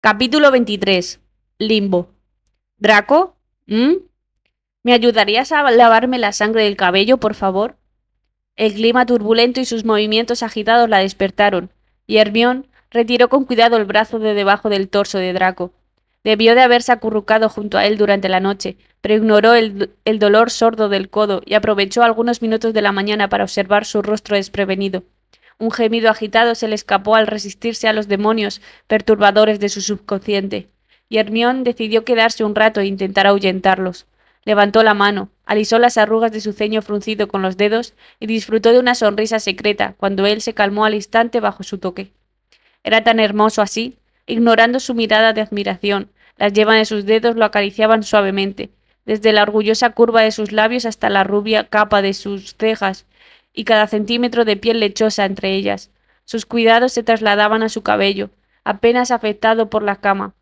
Capítulo 23. Limbo. ¿Draco? ¿Me ayudarías a lavarme la sangre del cabello, por favor? El clima turbulento y sus movimientos agitados la despertaron, y Hermión retiró con cuidado el brazo de debajo del torso de Draco. Debió de haberse acurrucado junto a él durante la noche, pero ignoró el dolor sordo del codo y aprovechó algunos minutos de la mañana para observar su rostro desprevenido. Un gemido agitado se le escapó al resistirse a los demonios perturbadores de su subconsciente, y Hermión decidió quedarse un rato e intentar ahuyentarlos. Levantó la mano, alisó las arrugas de su ceño fruncido con los dedos y disfrutó de una sonrisa secreta cuando él se calmó al instante bajo su toque. Era tan hermoso así, ignorando su mirada de admiración, las yemas de sus dedos lo acariciaban suavemente, desde la orgullosa curva de sus labios hasta la rubia capa de sus cejas, y cada centímetro de piel lechosa entre ellas. Sus cuidados se trasladaban a su cabello, apenas afectado por la cama,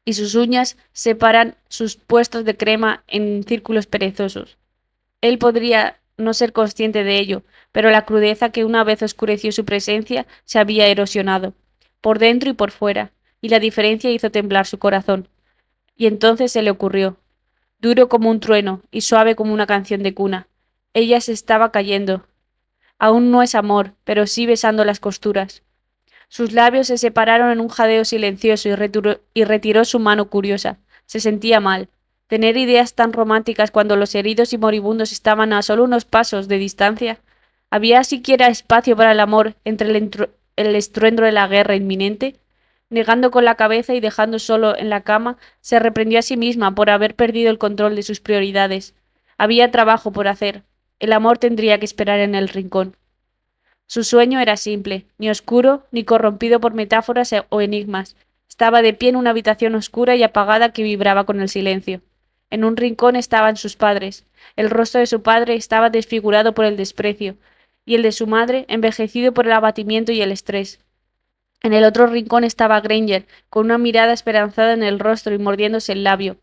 y sus uñas separan sus puestos de crema en círculos perezosos. Él podría no ser consciente de ello, pero la crudeza que una vez oscureció su presencia se había erosionado, por dentro y por fuera, y la diferencia hizo temblar su corazón. Y entonces se le ocurrió, duro como un trueno y suave como una canción de cuna. Ella se estaba cayendo. Aún no es amor, pero sí besando las costuras. Sus labios se separaron en un jadeo silencioso y retiró su mano curiosa. Se sentía mal. Tener ideas tan románticas cuando los heridos y moribundos estaban a solo unos pasos de distancia. ¿Había siquiera espacio para el amor entre el estruendo de la guerra inminente? Negando con la cabeza y dejando solo en la cama, se reprendió a sí misma por haber perdido el control de sus prioridades. Había trabajo por hacer. El amor tendría que esperar en el rincón. Su sueño era simple, ni oscuro, ni corrompido por metáforas o enigmas. Estaba de pie en una habitación oscura y apagada que vibraba con el silencio. En un rincón estaban sus padres. El rostro de su padre estaba desfigurado por el desprecio, y el de su madre envejecido por el abatimiento y el estrés. En el otro rincón estaba Granger, con una mirada esperanzada en el rostro y mordiéndose el labio,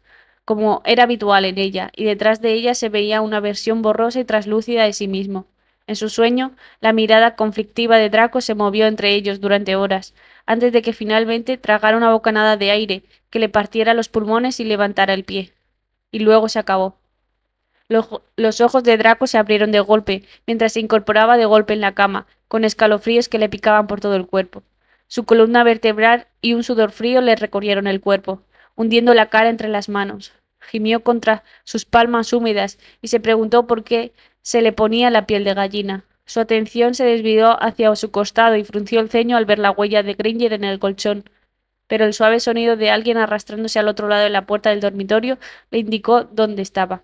como era habitual en ella, y detrás de ella se veía una versión borrosa y traslúcida de sí mismo. En su sueño, la mirada conflictiva de Draco se movió entre ellos durante horas, antes de que finalmente tragara una bocanada de aire que le partiera los pulmones y levantara el pie. Y luego se acabó. Los ojos de Draco se abrieron de golpe, mientras se incorporaba de golpe en la cama, con escalofríos que le picaban por todo el cuerpo. Su columna vertebral y un sudor frío le recorrieron el cuerpo, hundiendo la cara entre las manos. Gimió contra sus palmas húmedas y se preguntó por qué se le ponía la piel de gallina. Su atención se desvió hacia su costado y frunció el ceño al ver la huella de Granger en el colchón. Pero el suave sonido de alguien arrastrándose al otro lado de la puerta del dormitorio le indicó dónde estaba.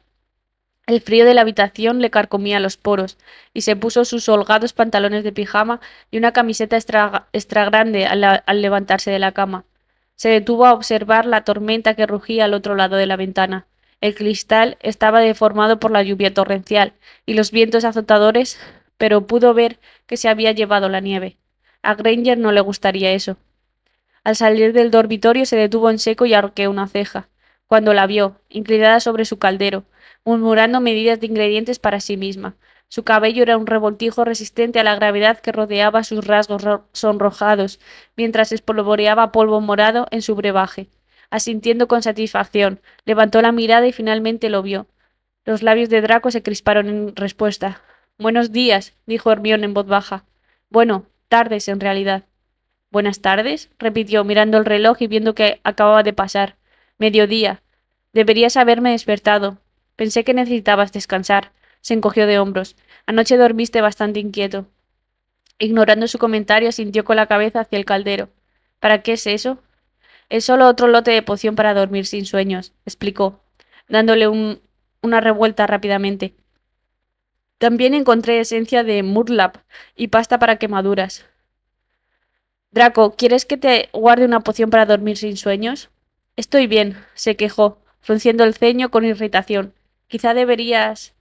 El frío de la habitación le carcomía los poros, y se puso sus holgados pantalones de pijama y una camiseta extra grande al levantarse de la cama. Se detuvo a observar la tormenta que rugía al otro lado de la ventana. El cristal estaba deformado por la lluvia torrencial y los vientos azotadores, pero pudo ver que se había llevado la nieve. A Granger no le gustaría eso. Al salir del dormitorio se detuvo en seco y arqueó una ceja, cuando la vio, inclinada sobre su caldero, murmurando medidas de ingredientes para sí misma. Su cabello era un revoltijo resistente a la gravedad que rodeaba sus rasgos sonrojados, mientras espolvoreaba polvo morado en su brebaje. Asintiendo con satisfacción, levantó la mirada y finalmente lo vio. Los labios de Draco se crisparon en respuesta. «Buenos días», dijo Hermione en voz baja. «Bueno, tardes, en realidad». «¿Buenas tardes?», repitió, mirando el reloj y viendo que acababa de pasar. «Mediodía. Deberías haberme despertado. Pensé que necesitabas descansar». Se encogió de hombros. «Anoche dormiste bastante inquieto». Ignorando su comentario, asintió con la cabeza hacia el caldero. «¿Para qué es eso?» «Es solo otro lote de poción para dormir sin sueños», explicó, dándole una revuelta rápidamente. «También encontré esencia de Murlap y pasta para quemaduras». «Draco, ¿quieres que te guarde una poción para dormir sin sueños?» «Estoy bien», se quejó, frunciendo el ceño con irritación. «Quizá deberías...»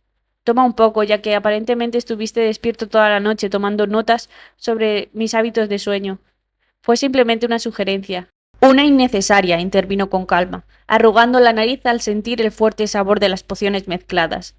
«Toma un poco, ya que aparentemente estuviste despierto toda la noche tomando notas sobre mis hábitos de sueño». Fue simplemente una sugerencia. «Una innecesaria», intervino con calma, arrugando la nariz al sentir el fuerte sabor de las pociones mezcladas.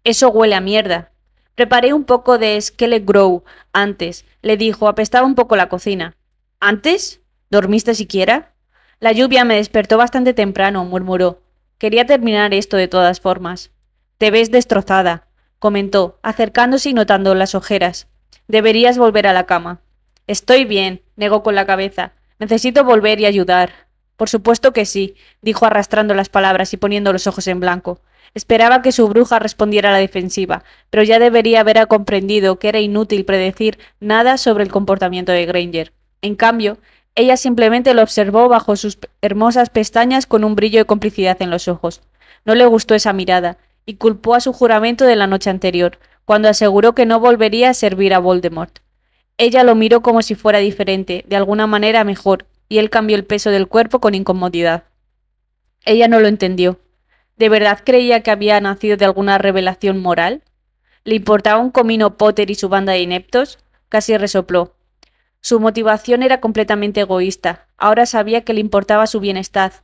«Eso huele a mierda». «Preparé un poco de Skele Grow antes», le dijo, apestaba un poco la cocina. «¿Antes? ¿Dormiste siquiera?» La lluvia me despertó bastante temprano, murmuró. Quería terminar esto de todas formas. Te ves destrozada, comentó, acercándose y notando las ojeras. Deberías volver a la cama. Estoy bien, negó con la cabeza. Necesito volver y ayudar. Por supuesto que sí, dijo arrastrando las palabras y poniendo los ojos en blanco. Esperaba que su bruja respondiera a la defensiva, pero ya debería haber comprendido que era inútil predecir nada sobre el comportamiento de Granger. En cambio, ella simplemente lo observó bajo sus hermosas pestañas con un brillo de complicidad en los ojos. No le gustó esa mirada, y culpó a su juramento de la noche anterior, cuando aseguró que no volvería a servir a Voldemort. Ella lo miró como si fuera diferente, de alguna manera mejor, y él cambió el peso del cuerpo con incomodidad. Ella no lo entendió. ¿De verdad creía que había nacido de alguna revelación moral? ¿Le importaba un comino Potter y su banda de ineptos? Casi resopló. Su motivación era completamente egoísta. Ahora sabía que le importaba su bienestar,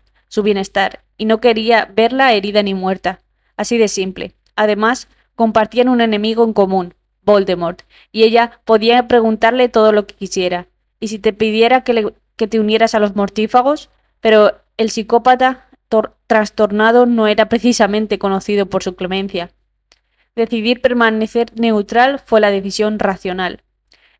y no quería verla herida ni muerta. Así de simple. Además, compartían un enemigo en común, Voldemort, y ella podía preguntarle todo lo que quisiera. ¿Y si te pidiera que te unieras a los mortífagos? Pero el psicópata trastornado no era precisamente conocido por su clemencia. Decidir permanecer neutral fue la decisión racional.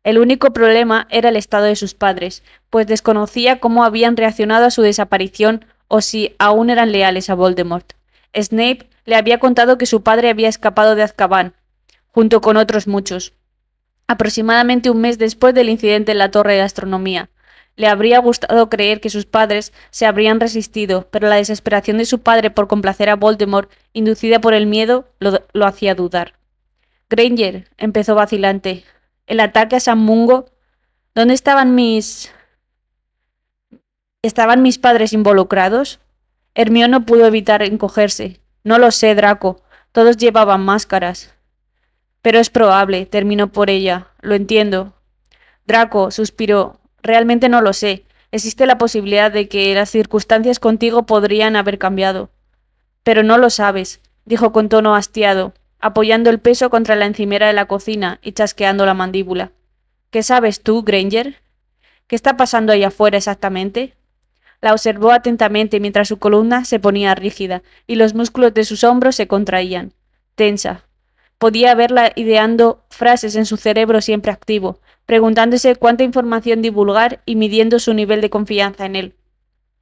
El único problema era el estado de sus padres, pues desconocía cómo habían reaccionado a su desaparición o si aún eran leales a Voldemort. Snape le había contado que su padre había escapado de Azkaban, junto con otros muchos, aproximadamente un mes después del incidente en la Torre de Astronomía. Le habría gustado creer que sus padres se habrían resistido, pero la desesperación de su padre por complacer a Voldemort, inducida por el miedo, lo hacía dudar. Granger, empezó vacilante. El ataque a San Mungo. ¿Dónde estaban mis... ¿Estaban mis padres involucrados? Hermione no pudo evitar encogerse. No lo sé, Draco. Todos llevaban máscaras. Pero es probable, terminó por ella. Lo entiendo. Draco, suspiró. Realmente no lo sé. Existe la posibilidad de que las circunstancias contigo podrían haber cambiado. Pero no lo sabes, dijo con tono hastiado, apoyando el peso contra la encimera de la cocina y chasqueando la mandíbula. ¿Qué sabes tú, Granger? ¿Qué está pasando ahí afuera exactamente? La observó atentamente mientras su columna se ponía rígida y los músculos de sus hombros se contraían. Tensa. Podía verla ideando frases en su cerebro siempre activo, preguntándose cuánta información divulgar y midiendo su nivel de confianza en él.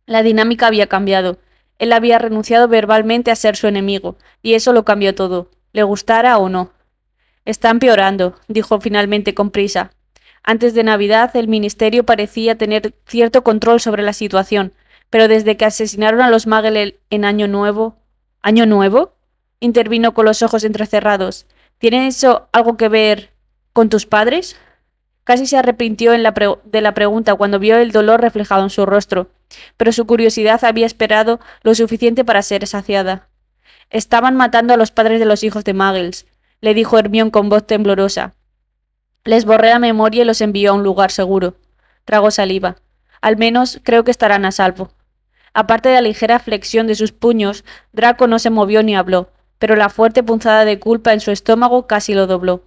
La dinámica había cambiado. Él había renunciado verbalmente a ser su enemigo, y eso lo cambió todo, le gustara o no. Está empeorando, dijo finalmente con prisa. Antes de Navidad el Ministerio parecía tener cierto control sobre la situación, pero desde que asesinaron a los Muggles en Año Nuevo... ¿Año Nuevo? Intervino con los ojos entrecerrados. ¿Tiene eso algo que ver con tus padres? Casi se arrepintió de la pregunta cuando vio el dolor reflejado en su rostro, pero su curiosidad había esperado lo suficiente para ser saciada. Estaban matando a los padres de los hijos de Muggles, le dijo Hermione con voz temblorosa. Les borré la memoria y los envió a un lugar seguro. Tragó saliva. Al menos creo que estarán a salvo. Aparte de la ligera flexión de sus puños, Draco no se movió ni habló, pero la fuerte punzada de culpa en su estómago casi lo dobló.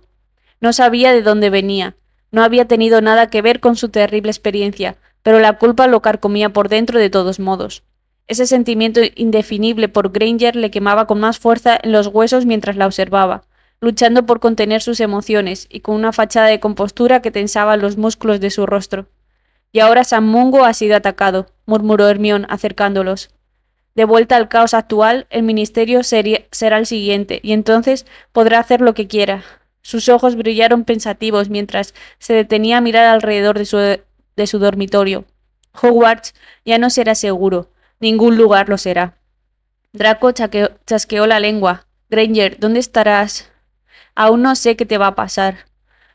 No sabía de dónde venía. No había tenido nada que ver con su terrible experiencia, pero la culpa lo carcomía por dentro de todos modos. Ese sentimiento indefinible por Granger le quemaba con más fuerza en los huesos mientras la observaba, luchando por contener sus emociones y con una fachada de compostura que tensaba los músculos de su rostro. Y ahora San Mungo ha sido atacado, murmuró Hermione acercándolos. De vuelta al caos actual, el ministerio será el siguiente, y entonces podrá hacer lo que quiera. Sus ojos brillaron pensativos mientras se detenía a mirar alrededor de su dormitorio. Hogwarts ya no será seguro. Ningún lugar lo será. Draco chasqueó la lengua. Granger, ¿dónde estarás? Aún no sé qué te va a pasar.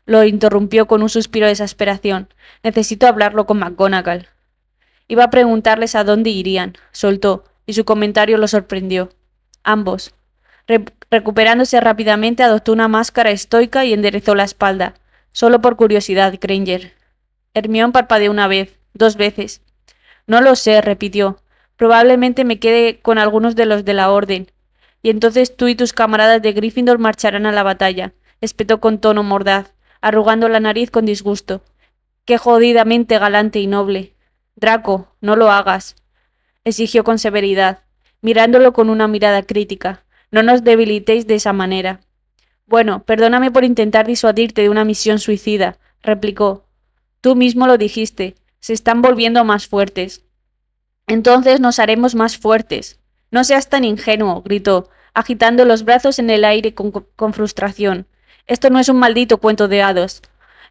Lo interrumpió con un suspiro de exasperación. Necesito hablarlo con McGonagall. Iba a preguntarles a dónde irían, soltó, y su comentario lo sorprendió. Ambos. Recuperándose rápidamente, adoptó una máscara estoica y enderezó la espalda. Solo por curiosidad, Granger. Hermione parpadeó una vez, 2 veces. No lo sé, repitió. Probablemente me quede con algunos de los de la Orden. Y entonces tú y tus camaradas de Gryffindor marcharán a la batalla, espetó con tono mordaz, arrugando la nariz con disgusto. Qué jodidamente galante y noble. Draco, no lo hagas. exigió con severidad, mirándolo con una mirada crítica. No nos debilitéis de esa manera. Bueno, perdóname por intentar disuadirte de una misión suicida, replicó. Tú mismo lo dijiste, se están volviendo más fuertes. Entonces nos haremos más fuertes. No seas tan ingenuo, gritó, agitando los brazos en el aire con frustración. Esto no es un maldito cuento de hadas.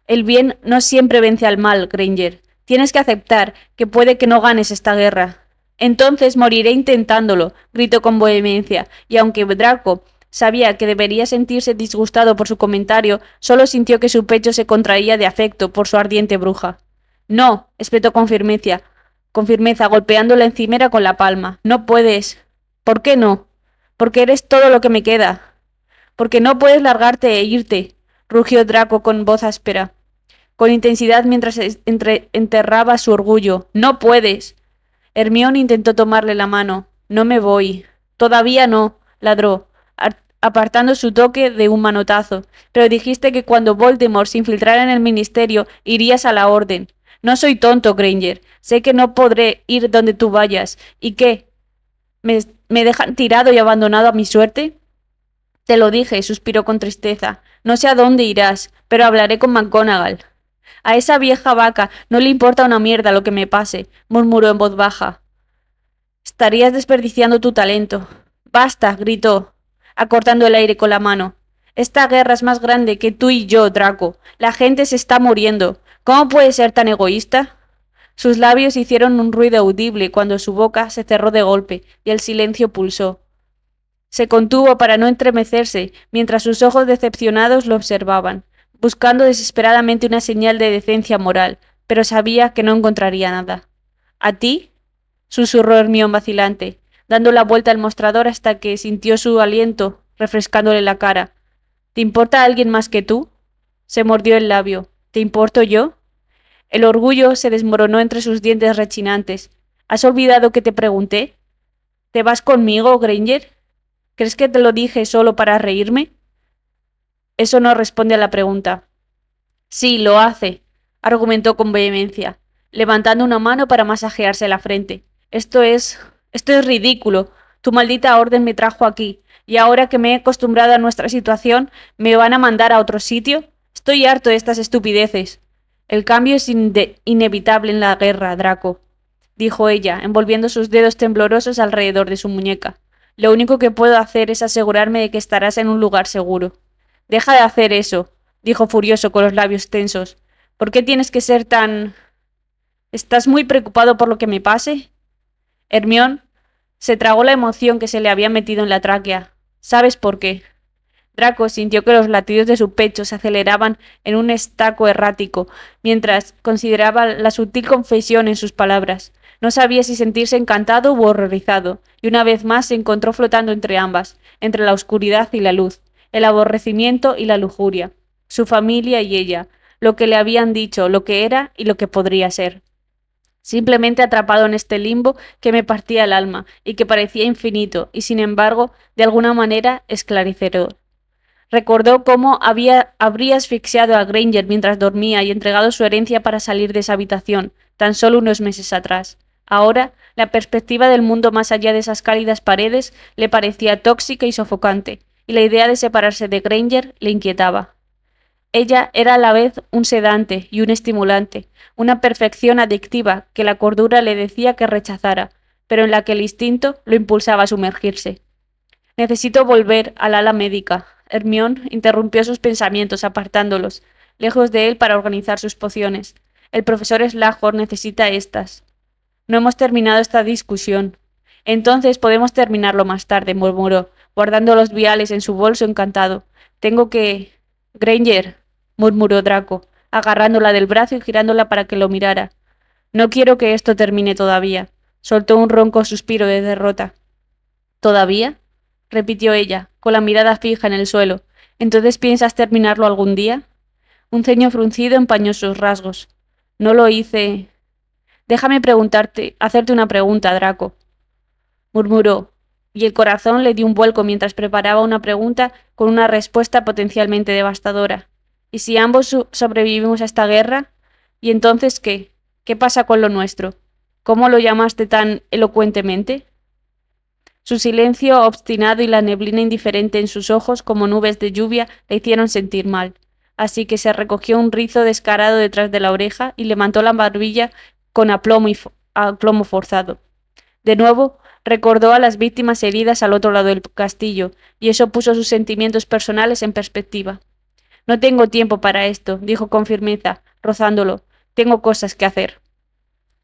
El bien no siempre vence al mal, Granger. Tienes que aceptar que puede que no ganes esta guerra. Entonces moriré intentándolo, gritó con vehemencia, y aunque Draco sabía que debería sentirse disgustado por su comentario, solo sintió que su pecho se contraía de afecto por su ardiente bruja. No, espetó con firmeza, golpeando la encimera con la palma. No puedes. ¿Por qué no? Porque eres todo lo que me queda. Porque no puedes largarte e irte, rugió Draco con voz áspera, con intensidad mientras enterraba su orgullo. No puedes. Hermione intentó tomarle la mano. No me voy. Todavía no, ladró, apartando su toque de un manotazo. Pero dijiste que cuando Voldemort se infiltrara en el ministerio irías a la orden. No soy tonto, Granger. Sé que no podré ir donde tú vayas. ¿Y qué? ¿Me dejan tirado y abandonado a mi suerte? Te lo dije, suspiró con tristeza. No sé a dónde irás, pero hablaré con McGonagall. A esa vieja vaca no le importa una mierda lo que me pase, murmuró en voz baja. Estarías desperdiciando tu talento. Basta, gritó, acortando el aire con la mano. Esta guerra es más grande que tú y yo, Draco. La gente se está muriendo. ¿Cómo puedes ser tan egoísta? Sus labios hicieron un ruido audible cuando su boca se cerró de golpe y el silencio pulsó. Se contuvo para no entremecerse, mientras sus ojos decepcionados lo observaban, buscando desesperadamente una señal de decencia moral, pero sabía que no encontraría nada. ¿A ti? Susurró Hermión vacilante, dando la vuelta al mostrador hasta que sintió su aliento refrescándole la cara. ¿Te importa alguien más que tú? Se mordió el labio. ¿Te importo yo? El orgullo se desmoronó entre sus dientes rechinantes. ¿Has olvidado que te pregunté? ¿Te vas conmigo, Granger? ¿Crees que te lo dije solo para reírme? Eso no responde a la pregunta. Sí, lo hace, argumentó con vehemencia, levantando una mano para masajearse la frente. Esto es ridículo. Tu maldita orden me trajo aquí, y ahora que me he acostumbrado a nuestra situación, ¿me van a mandar a otro sitio? Estoy harto de estas estupideces. El cambio es inevitable en la guerra, Draco, dijo ella, envolviendo sus dedos temblorosos alrededor de su muñeca. Lo único que puedo hacer es asegurarme de que estarás en un lugar seguro. Deja de hacer eso, dijo furioso con los labios tensos. ¿Por qué tienes que ser tan... ¿Estás muy preocupado por lo que me pase? Hermión se tragó la emoción que se le había metido en la tráquea. ¿Sabes por qué? Draco sintió que los latidos de su pecho se aceleraban en un estaco errático, mientras consideraba la sutil confesión en sus palabras. No sabía si sentirse encantado u horrorizado, y una vez más se encontró flotando entre ambas, entre la oscuridad y la luz, el aborrecimiento y la lujuria, su familia y ella, lo que le habían dicho, lo que era y lo que podría ser. Simplemente atrapado en este limbo que me partía el alma y que parecía infinito y, sin embargo, de alguna manera esclarecedor. Recordó cómo habría asfixiado a Granger mientras dormía y entregado su herencia para salir de esa habitación, tan solo unos meses atrás. Ahora, la perspectiva del mundo más allá de esas cálidas paredes le parecía tóxica y sofocante, y la idea de separarse de Granger le inquietaba. Ella era a la vez un sedante y un estimulante, una perfección adictiva que la cordura le decía que rechazara, pero en la que el instinto lo impulsaba a sumergirse. Necesito volver al ala médica. Hermión interrumpió sus pensamientos, apartándolos, lejos de él para organizar sus pociones. El profesor Slughorn necesita estas. No hemos terminado esta discusión. Entonces podemos terminarlo más tarde, murmuró, guardando los viales en su bolso encantado. Tengo que... Granger, murmuró Draco, agarrándola del brazo y girándola para que lo mirara. No quiero que esto termine todavía. Soltó un ronco suspiro de derrota. ¿Todavía? Repitió ella, con la mirada fija en el suelo. ¿Entonces piensas terminarlo algún día? Un ceño fruncido empañó sus rasgos. No lo hice. Déjame hacerte una pregunta, Draco, murmuró, y el corazón le dio un vuelco mientras preparaba una pregunta con una respuesta potencialmente devastadora. ¿Y si ambos sobrevivimos a esta guerra? ¿Y entonces qué? ¿Qué pasa con lo nuestro? ¿Cómo lo llamaste tan elocuentemente? Su silencio obstinado y la neblina indiferente en sus ojos como nubes de lluvia le hicieron sentir mal, así que se recogió un rizo descarado detrás de la oreja y levantó la barbilla con aplomo forzado. De nuevo, recordó a las víctimas heridas al otro lado del castillo, y eso puso sus sentimientos personales en perspectiva. No tengo tiempo para esto, dijo con firmeza, rozándolo. Tengo cosas que hacer.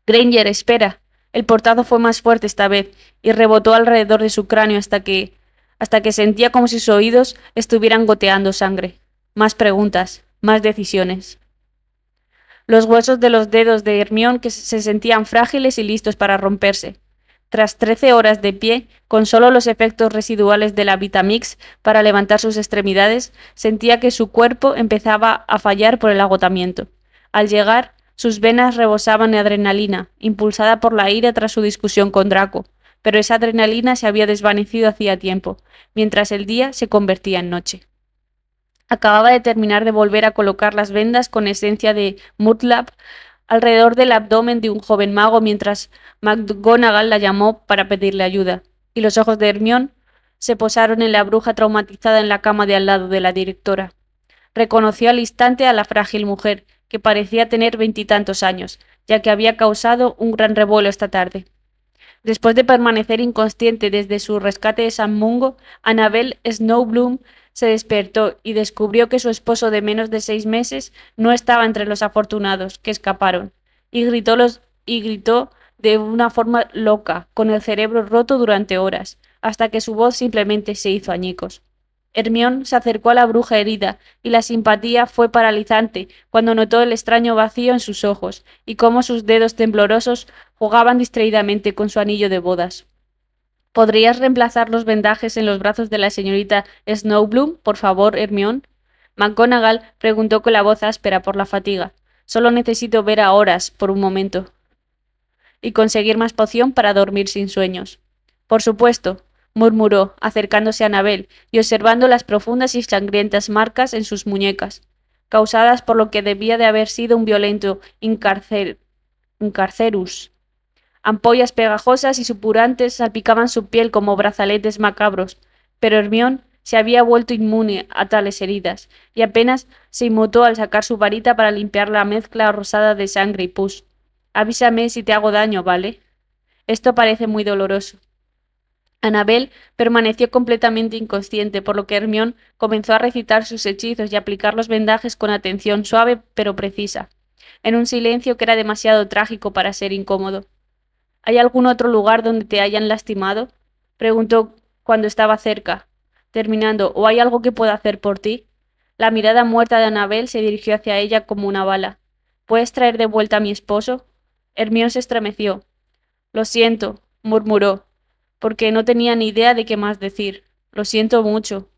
Granger, espera. El portazo fue más fuerte esta vez y rebotó alrededor de su cráneo hasta que sentía como si sus oídos estuvieran goteando sangre. Más preguntas, más decisiones. Los huesos de los dedos de Hermión que se sentían frágiles y listos para romperse. Tras 13 horas de pie, con solo los efectos residuales de la Vitamix para levantar sus extremidades, sentía que su cuerpo empezaba a fallar por el agotamiento. Al llegar, sus venas rebosaban de adrenalina, impulsada por la ira tras su discusión con Draco, pero esa adrenalina se había desvanecido hacía tiempo, mientras el día se convertía en noche. Acababa de terminar de volver a colocar las vendas con esencia de Mutlab alrededor del abdomen de un joven mago mientras McGonagall la llamó para pedirle ayuda, y los ojos de Hermione se posaron en la bruja traumatizada en la cama de al lado de la directora. Reconoció al instante a la frágil mujer, que parecía tener 20 y tantos años, ya que había causado un gran revuelo esta tarde. Después de permanecer inconsciente desde su rescate de San Mungo, Annabel Snowbloom se despertó y descubrió que su esposo de menos de 6 meses no estaba entre los afortunados que escaparon, y gritó de una forma loca, con el cerebro roto durante horas, hasta que su voz simplemente se hizo añicos. Hermione se acercó a la bruja herida, y la simpatía fue paralizante cuando notó el extraño vacío en sus ojos, y cómo sus dedos temblorosos jugaban distraídamente con su anillo de bodas. ¿Podrías reemplazar los vendajes en los brazos de la señorita Snowbloom, por favor, Hermione? McGonagall preguntó con la voz áspera por la fatiga. Solo necesito ver a Horas por un momento. Y conseguir más poción para dormir sin sueños. Por supuesto, murmuró, acercándose a Annabel y observando las profundas y sangrientas marcas en sus muñecas, causadas por lo que debía de haber sido un violento incarcerus. Ampollas pegajosas y supurantes salpicaban su piel como brazaletes macabros, pero Hermione se había vuelto inmune a tales heridas, y apenas se inmutó al sacar su varita para limpiar la mezcla rosada de sangre y pus. Avísame si te hago daño, ¿vale? Esto parece muy doloroso. Annabel permaneció completamente inconsciente, por lo que Hermione comenzó a recitar sus hechizos y aplicar los vendajes con atención suave pero precisa, en un silencio que era demasiado trágico para ser incómodo. ¿Hay algún otro lugar donde te hayan lastimado? Preguntó cuando estaba cerca, terminando. ¿O hay algo que pueda hacer por ti? La mirada muerta de Annabel se dirigió hacia ella como una bala. ¿Puedes traer de vuelta a mi esposo? Hermione se estremeció. Lo siento, murmuró, porque no tenía ni idea de qué más decir. Lo siento mucho.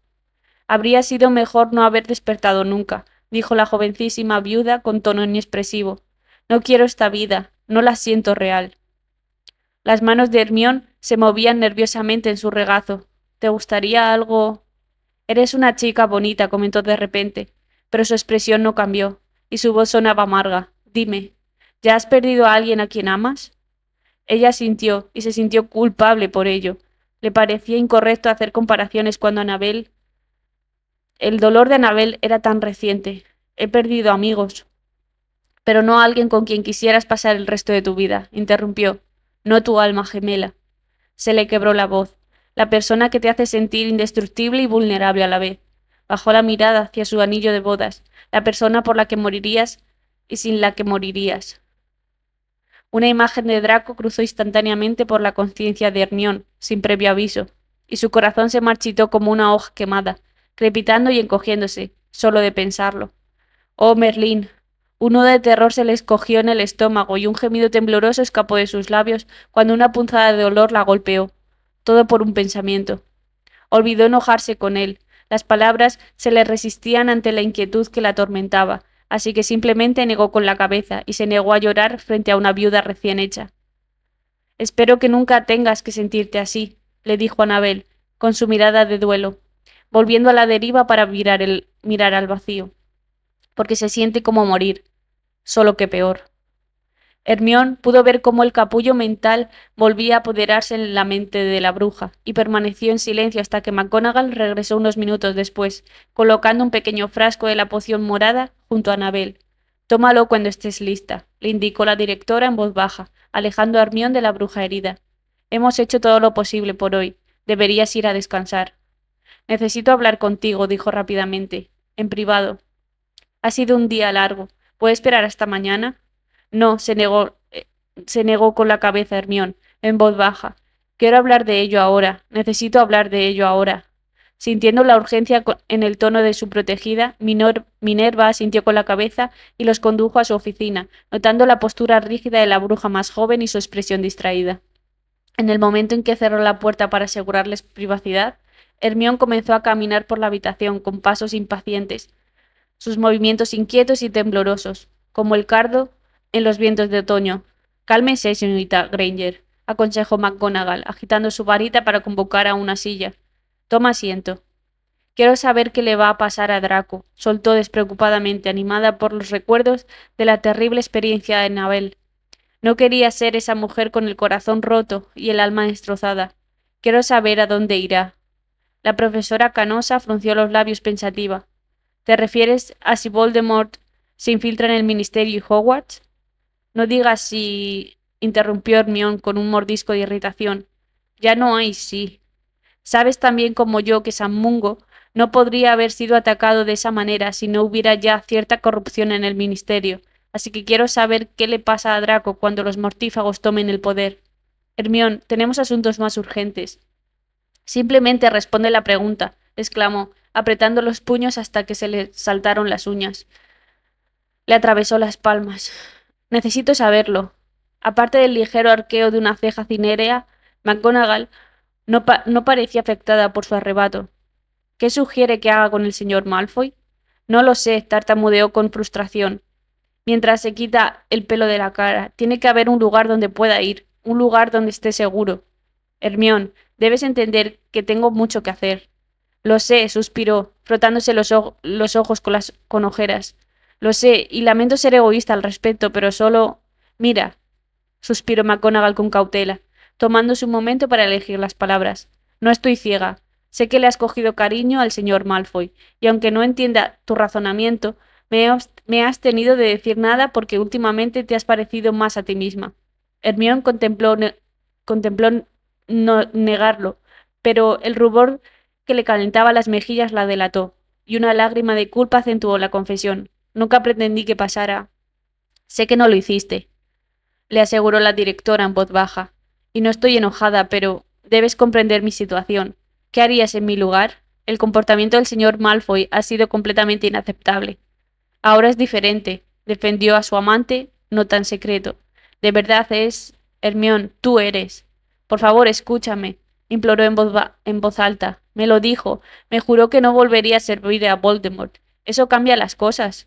Habría sido mejor no haber despertado nunca, dijo la jovencísima viuda con tono inexpresivo. No quiero esta vida, no la siento real. Las manos de Hermione se movían nerviosamente en su regazo. ¿Te gustaría algo? Eres una chica bonita, comentó de repente, pero su expresión no cambió, y su voz sonaba amarga. Dime, ¿ya has perdido a alguien a quien amas? Ella sintió, y se sintió culpable por ello. Le parecía incorrecto hacer comparaciones cuando Annabel... El dolor de Annabel era tan reciente. He perdido amigos. Pero no a alguien con quien quisieras pasar el resto de tu vida, interrumpió. No tu alma gemela. Se le quebró la voz. La persona que te hace sentir indestructible y vulnerable a la vez. Bajó la mirada hacia su anillo de bodas. La persona por la que morirías y sin la que morirías. Una imagen de Draco cruzó instantáneamente por la conciencia de Hermione, sin previo aviso, y su corazón se marchitó como una hoja quemada, crepitando y encogiéndose, solo de pensarlo. Oh, Merlín. Un nudo de terror se le escogió en el estómago y un gemido tembloroso escapó de sus labios cuando una punzada de dolor la golpeó. Todo por un pensamiento. Olvidó enojarse con él. Las palabras se le resistían ante la inquietud que la atormentaba, así que simplemente negó con la cabeza y se negó a llorar frente a una viuda recién hecha. Espero que nunca tengas que sentirte así, le dijo Annabel, con su mirada de duelo, volviendo a la deriva para mirar al vacío, porque se siente como morir, solo que peor. Hermione pudo ver cómo el capullo mental volvía a apoderarse en la mente de la bruja, y permaneció en silencio hasta que McGonagall regresó unos minutos después, colocando un pequeño frasco de la poción morada junto a Annabel. «Tómalo cuando estés lista», le indicó la directora en voz baja, alejando a Hermione de la bruja herida. «Hemos hecho todo lo posible por hoy. Deberías ir a descansar». «Necesito hablar contigo», dijo rápidamente. «En privado». «Ha sido un día largo. ¿Puede esperar hasta mañana?» «No», se negó con la cabeza Hermione, en voz baja. «Quiero hablar de ello ahora. Necesito hablar de ello ahora». Sintiendo la urgencia en el tono de su protegida, Minerva asintió con la cabeza y los condujo a su oficina, notando la postura rígida de la bruja más joven y su expresión distraída. En el momento en que cerró la puerta para asegurarles privacidad, Hermione comenzó a caminar por la habitación con pasos impacientes, sus movimientos inquietos y temblorosos, como el cardo en los vientos de otoño. «Cálmese, señorita Granger», aconsejó McGonagall, agitando su varita para convocar a una silla. «Toma asiento». «Quiero saber qué le va a pasar a Draco», soltó despreocupadamente, animada por los recuerdos de la terrible experiencia de Annabel. No quería ser esa mujer con el corazón roto y el alma destrozada. «Quiero saber a dónde irá». La profesora Canosa frunció los labios pensativa. «¿Te refieres a si Voldemort se infiltra en el Ministerio y Hogwarts?» «No digas si», interrumpió Hermione con un mordisco de irritación. «Ya no hay sí. Sabes tan bien como yo que San Mungo no podría haber sido atacado de esa manera si no hubiera ya cierta corrupción en el Ministerio, así que quiero saber qué le pasa a Draco cuando los mortífagos tomen el poder. Hermione, tenemos asuntos más urgentes». «Simplemente responde la pregunta», exclamó, apretando los puños hasta que se le saltaron las uñas. Le atravesó las palmas. «Necesito saberlo». Aparte del ligero arqueo de una ceja cinérea, McGonagall no parecía afectada por su arrebato. «¿Qué sugiere que haga con el señor Malfoy?» «No lo sé», tartamudeó con frustración, mientras se quita el pelo de la cara. «Tiene que haber un lugar donde pueda ir, un lugar donde esté seguro». «Hermione, debes entender que tengo mucho que hacer». «Lo sé», suspiró, frotándose los ojos con ojeras. «Lo sé, y lamento ser egoísta al respecto, pero solo...» «Mira», suspiró McGonagall con cautela, tomándose un momento para elegir las palabras. «No estoy ciega. Sé que le has cogido cariño al señor Malfoy, y aunque no entienda tu razonamiento, me has tenido de decir nada porque últimamente te has parecido más a ti misma». Hermione contempló no negarlo, pero el rubor que le calentaba las mejillas la delató, y una lágrima de culpa acentuó la confesión. «Nunca pretendí que pasara». «Sé que no lo hiciste», le aseguró la directora en voz baja, «y no estoy enojada, pero debes comprender mi situación. ¿Qué harías en mi lugar? El comportamiento del señor Malfoy ha sido completamente inaceptable. Ahora es diferente», defendió a su amante, no tan secreto. «De verdad es... Hermione, tú eres. Por favor, escúchame», imploró en voz alta. «Me lo dijo. Me juró que no volvería a servir a Voldemort. Eso cambia las cosas».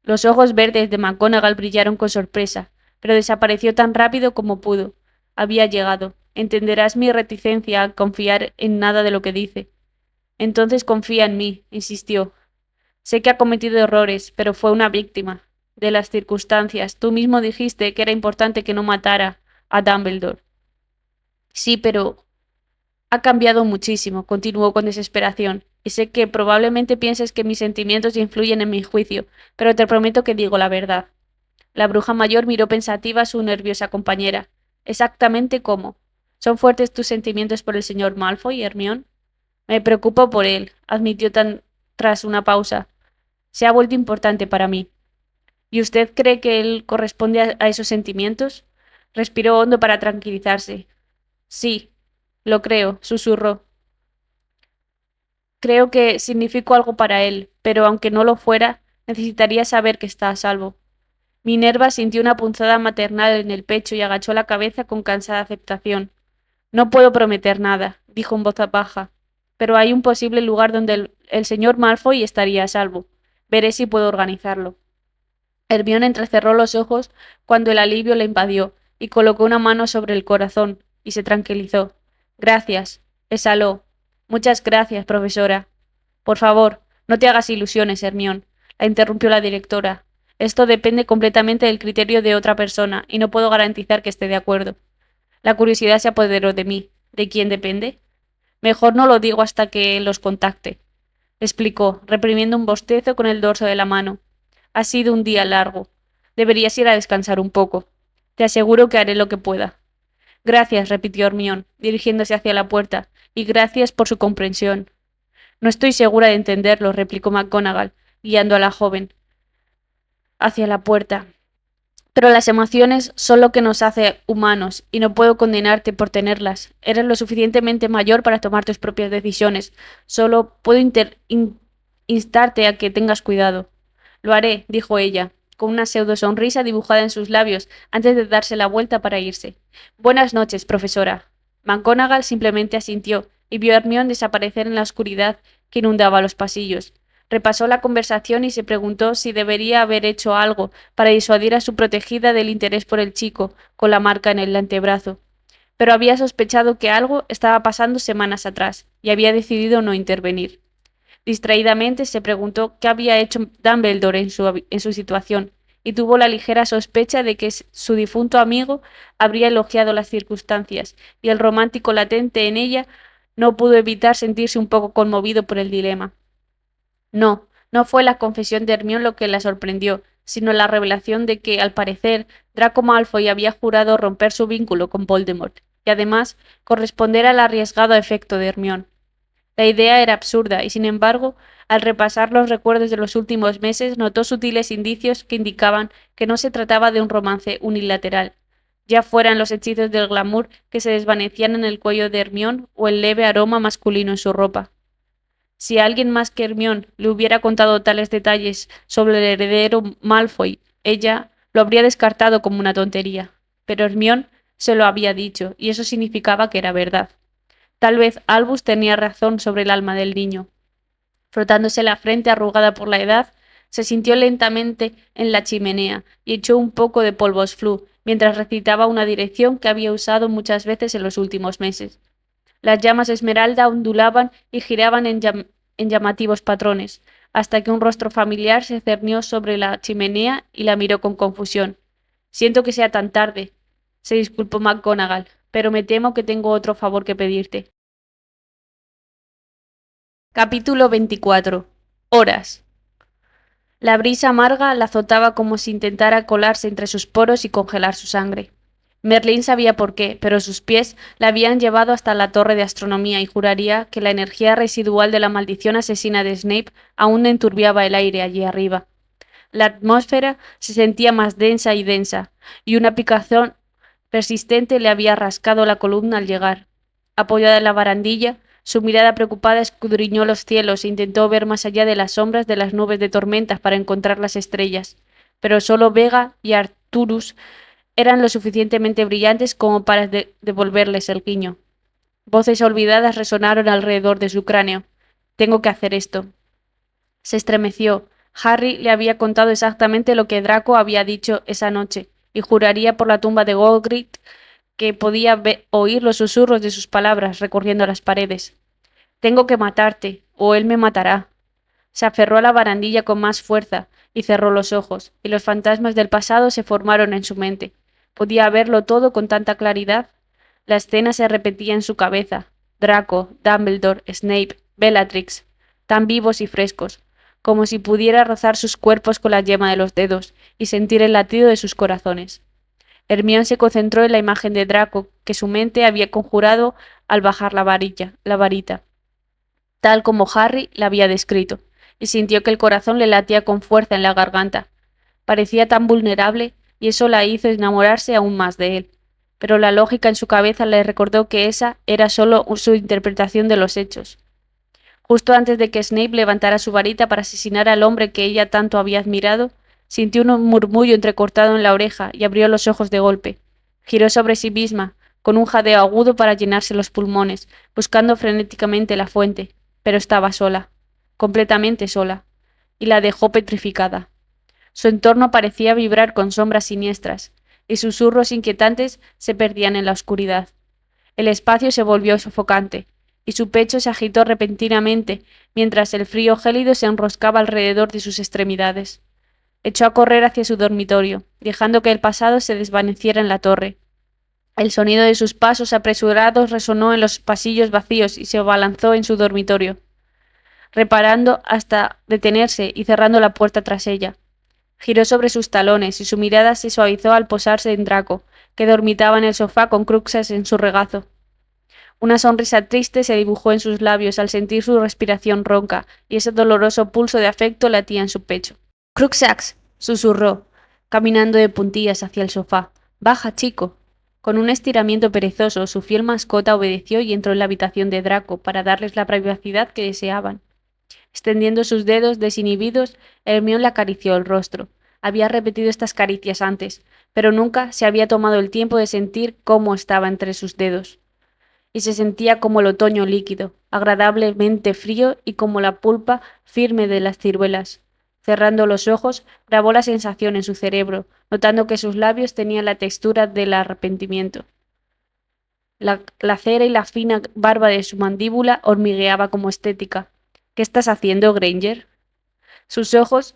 Los ojos verdes de McGonagall brillaron con sorpresa, pero desapareció tan rápido como pudo. Había llegado. «Entenderás mi reticencia a confiar en nada de lo que dice». «Entonces confía en mí», insistió. «Sé que ha cometido errores, pero fue una víctima de las circunstancias. Tú mismo dijiste que era importante que no matara a Dumbledore». «Sí, pero ha cambiado muchísimo», continuó con desesperación, «y sé que probablemente pienses que mis sentimientos influyen en mi juicio, pero te prometo que digo la verdad». La bruja mayor miró pensativa a su nerviosa compañera. «¿Exactamente cómo? ¿Son fuertes tus sentimientos por el señor Malfoy, Hermione?» «Me preocupo por él», admitió tras una pausa. «Se ha vuelto importante para mí». «¿Y usted cree que él corresponde a esos sentimientos?» Respiró hondo para tranquilizarse. «Sí, lo creo», susurró. «Creo que significo algo para él, pero aunque no lo fuera, necesitaría saber que está a salvo». Minerva sintió una punzada maternal en el pecho y agachó la cabeza con cansada aceptación. «No puedo prometer nada», dijo en voz baja, «pero hay un posible lugar donde el señor Malfoy estaría a salvo. Veré si puedo organizarlo». Hermione entrecerró los ojos cuando el alivio la invadió y colocó una mano sobre el corazón y se tranquilizó. «Gracias», exhaló. «Muchas gracias, profesora». «Por favor, no te hagas ilusiones, Hermione», la interrumpió la directora. Esto depende completamente del criterio de otra persona y no puedo garantizar que esté de acuerdo. La curiosidad se apoderó de mí. ¿De quién depende? Mejor no lo digo hasta que los contacte, explicó, reprimiendo un bostezo con el dorso de la mano. Ha sido un día largo. Deberías ir a descansar un poco. Te aseguro que haré lo que pueda. Gracias, repitió Hermión, dirigiéndose hacia la puerta, y gracias por su comprensión. No estoy segura de entenderlo, replicó McGonagall, guiando a la joven hacia la puerta. Pero las emociones son lo que nos hace humanos, y no puedo condenarte por tenerlas. Eres lo suficientemente mayor para tomar tus propias decisiones. Solo puedo instarte a que tengas cuidado. Lo haré, dijo ella, con una pseudo sonrisa dibujada en sus labios, antes de darse la vuelta para irse. Buenas noches, profesora. McGonagall simplemente asintió, y vio a Hermione desaparecer en la oscuridad que inundaba los pasillos. Repasó la conversación y se preguntó si debería haber hecho algo para disuadir a su protegida del interés por el chico, con la marca en el antebrazo. Pero había sospechado que algo estaba pasando semanas atrás, y había decidido no intervenir. Distraídamente se preguntó qué había hecho Dumbledore en su situación, y tuvo la ligera sospecha de que su difunto amigo habría elogiado las circunstancias, y el romántico latente en ella no pudo evitar sentirse un poco conmovido por el dilema. No, no fue la confesión de Hermione lo que la sorprendió, sino la revelación de que, al parecer, Draco Malfoy había jurado romper su vínculo con Voldemort, y además corresponder al arriesgado efecto de Hermione. La idea era absurda, y sin embargo, al repasar los recuerdos de los últimos meses, notó sutiles indicios que indicaban que no se trataba de un romance unilateral, ya fueran los hechizos del glamour que se desvanecían en el cuello de Hermione o el leve aroma masculino en su ropa. Si a alguien más que Hermione le hubiera contado tales detalles sobre el heredero Malfoy, ella lo habría descartado como una tontería. Pero Hermione se lo había dicho, y eso significaba que era verdad. Tal vez Albus tenía razón sobre el alma del niño. Frotándose la frente arrugada por la edad, se sintió lentamente en la chimenea y echó un poco de polvos flu, mientras recitaba una dirección que había usado muchas veces en los últimos meses. Las llamas esmeralda ondulaban y giraban en llamativos patrones, hasta que un rostro familiar se cernió sobre la chimenea y la miró con confusión. Siento que sea tan tarde, se disculpó McGonagall, pero me temo que tengo otro favor que pedirte. Capítulo 24. Horas. La brisa amarga la azotaba como si intentara colarse entre sus poros y congelar su sangre. Merlín sabía por qué, pero sus pies la habían llevado hasta la torre de astronomía y juraría que la energía residual de la maldición asesina de Snape aún enturbiaba el aire allí arriba. La atmósfera se sentía más densa y densa, y una picazón persistente le había rascado la columna al llegar. Apoyada en la barandilla, su mirada preocupada escudriñó los cielos e intentó ver más allá de las sombras de las nubes de tormentas para encontrar las estrellas, pero solo Vega y Arturus eran lo suficientemente brillantes como para devolverles el guiño. Voces olvidadas resonaron alrededor de su cráneo. Tengo que hacer esto. Se estremeció. Harry le había contado exactamente lo que Draco había dicho esa noche, y juraría por la tumba de Hagrid que podía oír los susurros de sus palabras recorriendo las paredes. Tengo que matarte, o él me matará. Se aferró a la barandilla con más fuerza y cerró los ojos, y los fantasmas del pasado se formaron en su mente. Podía verlo todo con tanta claridad. La escena se repetía en su cabeza. Draco, Dumbledore, Snape, Bellatrix, tan vivos y frescos, como si pudiera rozar sus cuerpos con la yema de los dedos y sentir el latido de sus corazones. Hermione se concentró en la imagen de Draco que su mente había conjurado al bajar la varita, tal como Harry la había descrito, y sintió que el corazón le latía con fuerza en la garganta. Parecía tan vulnerable, y eso la hizo enamorarse aún más de él. Pero la lógica en su cabeza le recordó que esa era solo su interpretación de los hechos. Justo antes de que Snape levantara su varita para asesinar al hombre que ella tanto había admirado, sintió un murmullo entrecortado en la oreja y abrió los ojos de golpe. Giró sobre sí misma, con un jadeo agudo para llenarse los pulmones, buscando frenéticamente la fuente, pero estaba sola, completamente sola, y la dejó petrificada. Su entorno parecía vibrar con sombras siniestras, y susurros inquietantes se perdían en la oscuridad. El espacio se volvió sofocante, y su pecho se agitó repentinamente, mientras el frío gélido se enroscaba alrededor de sus extremidades. Echó a correr hacia su dormitorio, dejando que el pasado se desvaneciera en la torre. El sonido de sus pasos apresurados resonó en los pasillos vacíos y se abalanzó en su dormitorio, reparando hasta detenerse y cerrando la puerta tras ella. Giró sobre sus talones y su mirada se suavizó al posarse en Draco, que dormitaba en el sofá con Cruxas en su regazo. Una sonrisa triste se dibujó en sus labios al sentir su respiración ronca y ese doloroso pulso de afecto latía en su pecho. —Cruxax —susurró, caminando de puntillas hacia el sofá—. —Baja, chico. Con un estiramiento perezoso, su fiel mascota obedeció y entró en la habitación de Draco para darles la privacidad que deseaban. Extendiendo sus dedos desinhibidos, Hermione le acarició el rostro. Había repetido estas caricias antes, pero nunca se había tomado el tiempo de sentir cómo estaba entre sus dedos. Y se sentía como el otoño líquido, agradablemente frío y como la pulpa firme de las ciruelas. Cerrando los ojos, grabó la sensación en su cerebro, notando que sus labios tenían la textura del arrepentimiento. La cera y la fina barba de su mandíbula hormigueaba como estética. —¿Qué estás haciendo, Granger? Sus ojos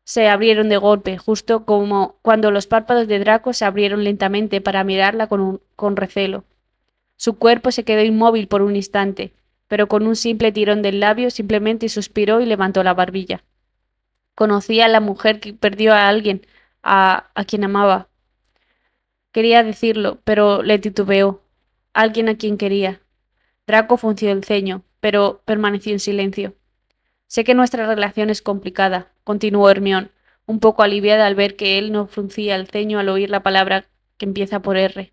se abrieron de golpe, justo como cuando los párpados de Draco se abrieron lentamente para mirarla con recelo. Su cuerpo se quedó inmóvil por un instante, pero con un simple tirón del labio simplemente suspiró y levantó la barbilla. Conocía a la mujer que perdió a alguien, a quien amaba. Quería decirlo, pero le titubeó. Alguien a quien quería. Draco frunció el ceño, pero permaneció en silencio. Sé que nuestra relación es complicada, continuó Hermione, un poco aliviada al ver que él no fruncía el ceño al oír la palabra que empieza por R.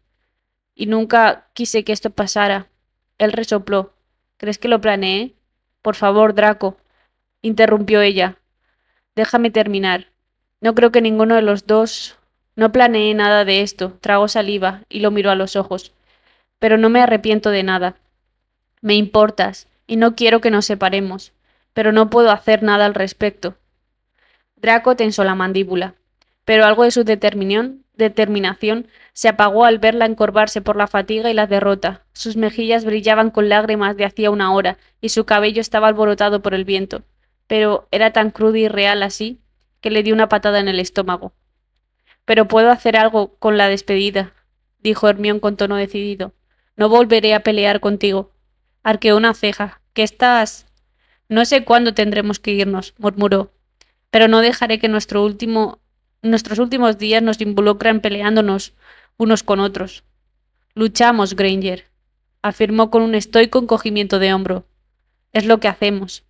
Y nunca quise que esto pasara. Él resopló. ¿Crees que lo planeé? Por favor, Draco, interrumpió ella. Déjame terminar. No creo que ninguno de los dos... No planeé nada de esto. Tragó saliva y lo miró a los ojos. Pero no me arrepiento de nada. Me importas, y no quiero que nos separemos, pero no puedo hacer nada al respecto. Draco tensó la mandíbula, pero algo de su determinación se apagó al verla encorvarse por la fatiga y la derrota. Sus mejillas brillaban con lágrimas de hacía una hora, y su cabello estaba alborotado por el viento, pero era tan crudo y real así, que le dio una patada en el estómago. —Pero puedo hacer algo con la despedida —dijo Hermione con tono decidido—. No volveré a pelear contigo. Arqueó una ceja. —¿Qué estás? —No sé cuándo tendremos que irnos —murmuró—, pero no dejaré que nuestros últimos días nos involucren peleándonos unos con otros. —Luchamos, Granger —afirmó con un estoico encogimiento de hombro—. Es lo que hacemos.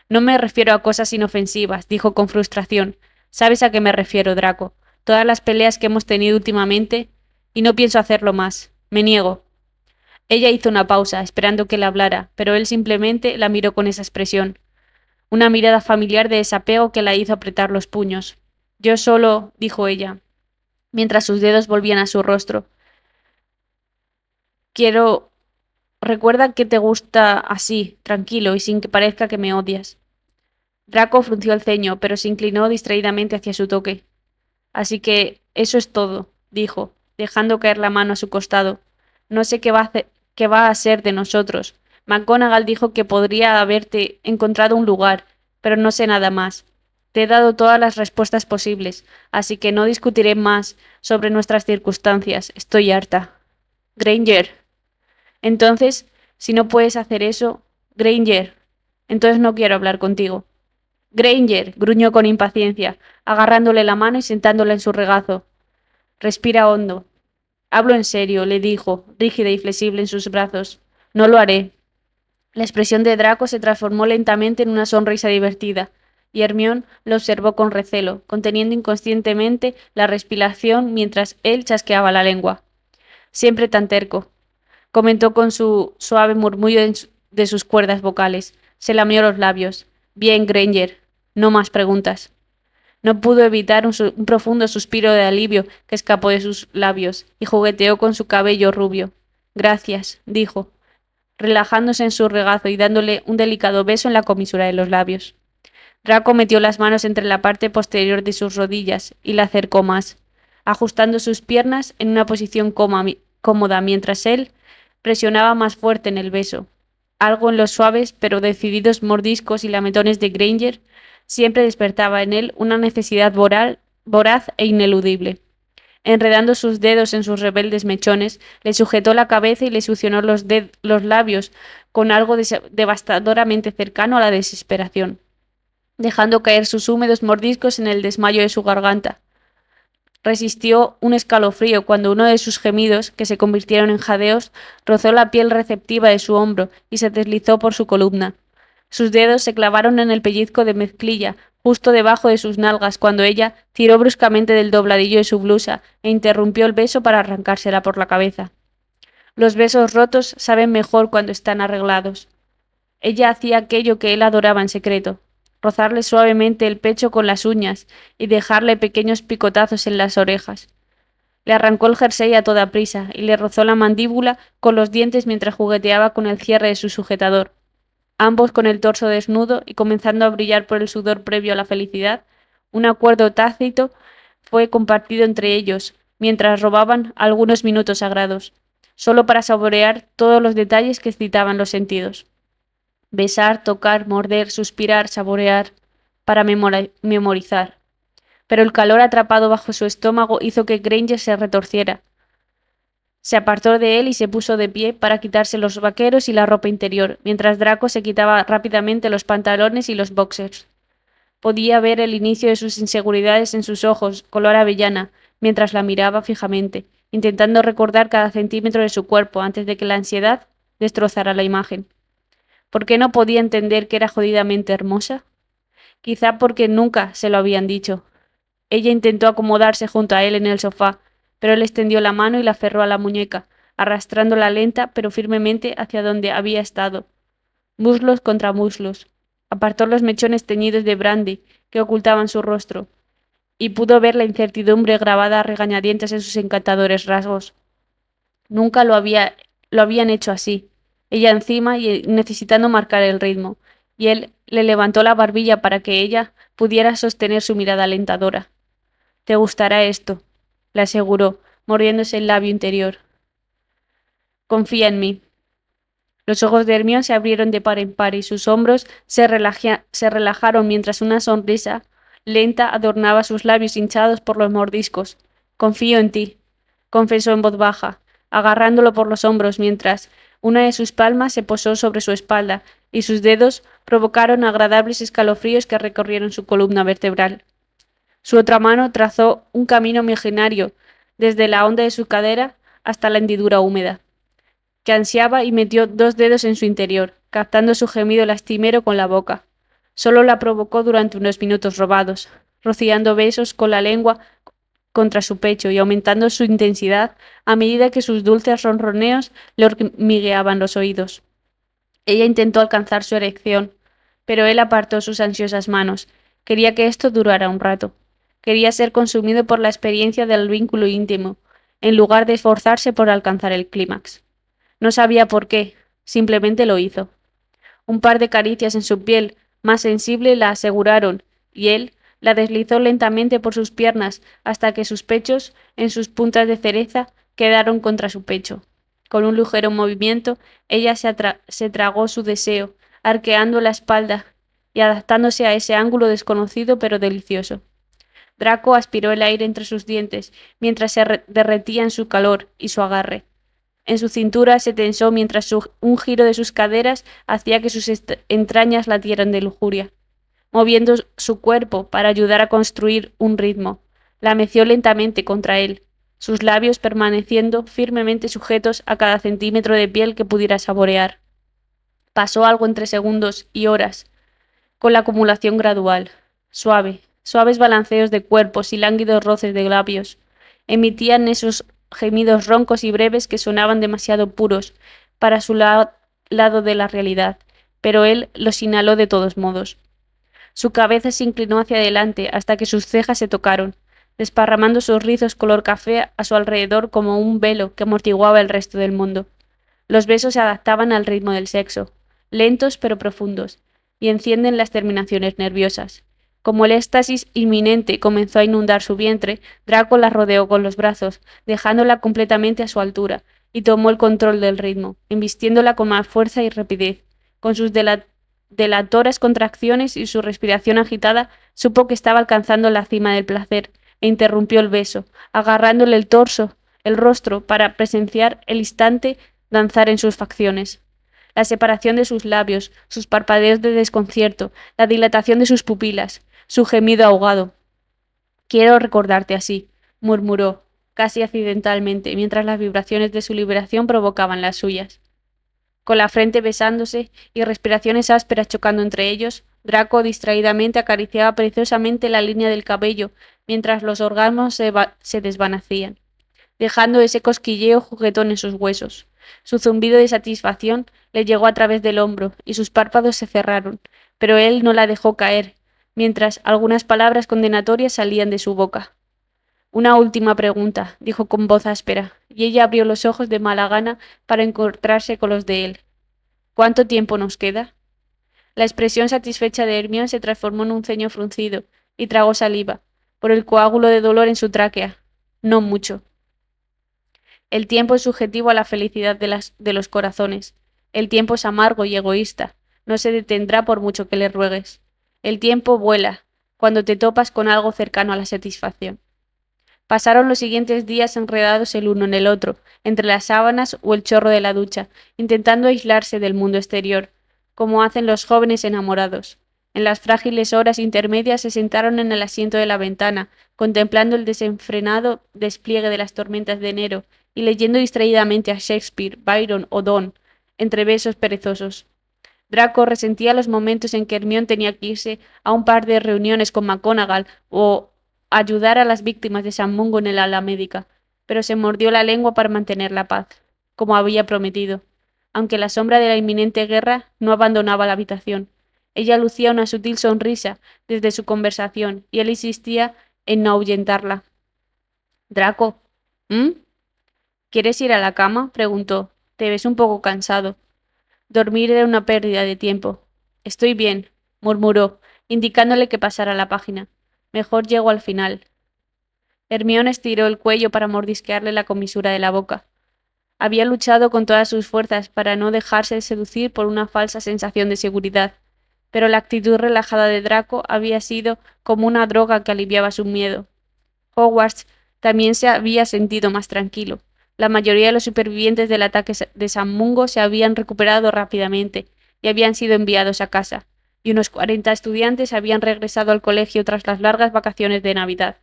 —No me refiero a cosas inofensivas —dijo con frustración—. Sabes a qué me refiero, Draco. Todas las peleas que hemos tenido últimamente, y no pienso hacerlo más. Me niego. Ella hizo una pausa, esperando que le hablara, pero él simplemente la miró con esa expresión. Una mirada familiar de desapego que la hizo apretar los puños. Yo solo, dijo ella, mientras sus dedos volvían a su rostro. Quiero... Recuerda que te gusta así, tranquilo y sin que parezca que me odias. Draco frunció el ceño, pero se inclinó distraídamente hacia su toque. Así que eso es todo, dijo, dejando caer la mano a su costado. No sé qué va a ser de nosotros. McGonagall dijo que podría haberte encontrado un lugar, pero no sé nada más. Te he dado todas las respuestas posibles, así que no discutiré más sobre nuestras circunstancias. Estoy harta. Granger. Entonces, si no puedes hacer eso, Granger, entonces no quiero hablar contigo. Granger, gruñó con impaciencia, agarrándole la mano y sentándola en su regazo. Respira hondo. Hablo en serio, le dijo, rígida y flexible en sus brazos. No lo haré. La expresión de Draco se transformó lentamente en una sonrisa divertida, y Hermione lo observó con recelo, conteniendo inconscientemente la respiración mientras él chasqueaba la lengua. Siempre tan terco, comentó con su suave murmullo de sus cuerdas vocales. Se lamió los labios. Bien, Granger. No más preguntas. No pudo evitar un profundo suspiro de alivio que escapó de sus labios y jugueteó con su cabello rubio. Gracias, dijo, relajándose en su regazo y dándole un delicado beso en la comisura de los labios. Draco metió las manos entre la parte posterior de sus rodillas y la acercó más, ajustando sus piernas en una posición cómoda mientras él presionaba más fuerte en el beso. Algo en los suaves pero decididos mordiscos y lametones de Granger siempre despertaba en él una necesidad voraz e ineludible. Enredando sus dedos en sus rebeldes mechones, le sujetó la cabeza y le succionó los labios con algo devastadoramente cercano a la desesperación, dejando caer sus húmedos mordiscos en el desmayo de su garganta. Resistió un escalofrío cuando uno de sus gemidos, que se convirtieron en jadeos, rozó la piel receptiva de su hombro y se deslizó por su columna. Sus dedos se clavaron en el pellizco de mezclilla, justo debajo de sus nalgas, cuando ella tiró bruscamente del dobladillo de su blusa e interrumpió el beso para arrancársela por la cabeza. Los besos rotos saben mejor cuando están arreglados. Ella hacía aquello que él adoraba en secreto, rozarle suavemente el pecho con las uñas y dejarle pequeños picotazos en las orejas. Le arrancó el jersey a toda prisa y le rozó la mandíbula con los dientes mientras jugueteaba con el cierre de su sujetador. Ambos con el torso desnudo y comenzando a brillar por el sudor previo a la felicidad, un acuerdo tácito fue compartido entre ellos, mientras robaban algunos minutos sagrados, solo para saborear todos los detalles que excitaban los sentidos. Besar, tocar, morder, suspirar, saborear, para memorizar. Pero el calor atrapado bajo su estómago hizo que Granger se retorciera. Se apartó de él y se puso de pie para quitarse los vaqueros y la ropa interior, mientras Draco se quitaba rápidamente los pantalones y los boxers. Podía ver el inicio de sus inseguridades en sus ojos, color avellana, mientras la miraba fijamente, intentando recordar cada centímetro de su cuerpo antes de que la ansiedad destrozara la imagen. ¿Por qué no podía entender que era jodidamente hermosa? Quizá porque nunca se lo habían dicho. Ella intentó acomodarse junto a él en el sofá, pero él extendió la mano y la aferró a la muñeca, arrastrándola lenta pero firmemente hacia donde había estado. Muslos contra muslos. Apartó los mechones teñidos de brandy que ocultaban su rostro, y pudo ver la incertidumbre grabada a regañadientes en sus encantadores rasgos. Nunca lo habían hecho así. Ella encima y necesitando marcar el ritmo, y él le levantó la barbilla para que ella pudiera sostener su mirada alentadora. «Te gustará esto», le aseguró, mordiéndose el labio interior. «Confía en mí». Los ojos de Hermione se abrieron de par en par y sus hombros se relajaron mientras una sonrisa lenta adornaba sus labios hinchados por los mordiscos. «Confío en ti», confesó en voz baja, agarrándolo por los hombros mientras una de sus palmas se posó sobre su espalda y sus dedos provocaron agradables escalofríos que recorrieron su columna vertebral. Su otra mano trazó un camino imaginario desde la honda de su cadera hasta la hendidura húmeda, que ansiaba y metió 2 dedos en su interior, captando su gemido lastimero con la boca. Solo la provocó durante unos minutos robados, rociando besos con la lengua contra su pecho y aumentando su intensidad a medida que sus dulces ronroneos le hormigueaban los oídos. Ella intentó alcanzar su erección, pero él apartó sus ansiosas manos. Quería que esto durara un rato. Quería ser consumido por la experiencia del vínculo íntimo, en lugar de esforzarse por alcanzar el clímax. No sabía por qué, simplemente lo hizo. Un par de caricias en su piel más sensible la aseguraron, y él la deslizó lentamente por sus piernas hasta que sus pechos, en sus puntas de cereza, quedaron contra su pecho. Con un ligero movimiento, ella se tragó su deseo, arqueando la espalda y adaptándose a ese ángulo desconocido pero delicioso. Draco aspiró el aire entre sus dientes, mientras se derretía en su calor y su agarre. En su cintura se tensó mientras un giro de sus caderas hacía que sus entrañas latieran de lujuria. Moviendo su cuerpo para ayudar a construir un ritmo, la meció lentamente contra él, sus labios permaneciendo firmemente sujetos a cada centímetro de piel que pudiera saborear. Pasó algo entre segundos y horas, con la acumulación gradual, suaves balanceos de cuerpos y lánguidos roces de labios. Emitían esos gemidos roncos y breves que sonaban demasiado puros para su lado de la realidad, pero él los inhaló de todos modos. Su cabeza se inclinó hacia adelante hasta que sus cejas se tocaron, desparramando sus rizos color café a su alrededor como un velo que amortiguaba el resto del mundo. Los besos se adaptaban al ritmo del sexo, lentos pero profundos, y encienden las terminaciones nerviosas. Como el éxtasis inminente comenzó a inundar su vientre, Draco la rodeó con los brazos, dejándola completamente a su altura, y tomó el control del ritmo, embistiéndola con más fuerza y rapidez, Con sus delatoras contracciones y su respiración agitada, supo que estaba alcanzando la cima del placer, e interrumpió el beso, agarrándole el torso, el rostro, para presenciar el instante danzar en sus facciones. La separación de sus labios, sus parpadeos de desconcierto, la dilatación de sus pupilas, su gemido ahogado. Quiero recordarte así, murmuró, casi accidentalmente, mientras las vibraciones de su liberación provocaban las suyas. Con la frente besándose y respiraciones ásperas chocando entre ellos, Draco distraídamente acariciaba preciosamente la línea del cabello mientras los orgasmos se desvanecían, dejando ese cosquilleo juguetón en sus huesos. Su zumbido de satisfacción le llegó a través del hombro y sus párpados se cerraron, pero él no la dejó caer, mientras algunas palabras condenatorias salían de su boca. Una última pregunta, dijo con voz áspera, y ella abrió los ojos de mala gana para encontrarse con los de él. ¿Cuánto tiempo nos queda? La expresión satisfecha de Hermión se transformó en un ceño fruncido, y tragó saliva, por el coágulo de dolor en su tráquea. No mucho. El tiempo es subjetivo a la felicidad de los corazones. El tiempo es amargo y egoísta. No se detendrá por mucho que le ruegues. El tiempo vuela, cuando te topas con algo cercano a la satisfacción. Pasaron los siguientes días enredados el uno en el otro, entre las sábanas o el chorro de la ducha, intentando aislarse del mundo exterior, como hacen los jóvenes enamorados. En las frágiles horas intermedias se sentaron en el asiento de la ventana, contemplando el desenfrenado despliegue de las tormentas de enero y leyendo distraídamente a Shakespeare, Byron o Donne, entre besos perezosos. Draco resentía los momentos en que Hermione tenía que irse a un par de reuniones con McGonagall o ayudar a las víctimas de San Mungo en el ala médica, pero se mordió la lengua para mantener la paz, como había prometido. Aunque la sombra de la inminente guerra no abandonaba la habitación. Ella lucía una sutil sonrisa desde su conversación y él insistía en no ahuyentarla. Draco, ¿quieres ir a la cama? Preguntó. Te ves un poco cansado. Dormir era una pérdida de tiempo. Estoy bien, murmuró, indicándole que pasara la página. Mejor llego al final. Hermione estiró el cuello para mordisquearle la comisura de la boca. Había luchado con todas sus fuerzas para no dejarse seducir por una falsa sensación de seguridad, pero la actitud relajada de Draco había sido como una droga que aliviaba su miedo. Hogwarts también se había sentido más tranquilo. La mayoría de los supervivientes del ataque de San Mungo se habían recuperado rápidamente y habían sido enviados a casa, y unos 40 estudiantes habían regresado al colegio tras las largas vacaciones de Navidad.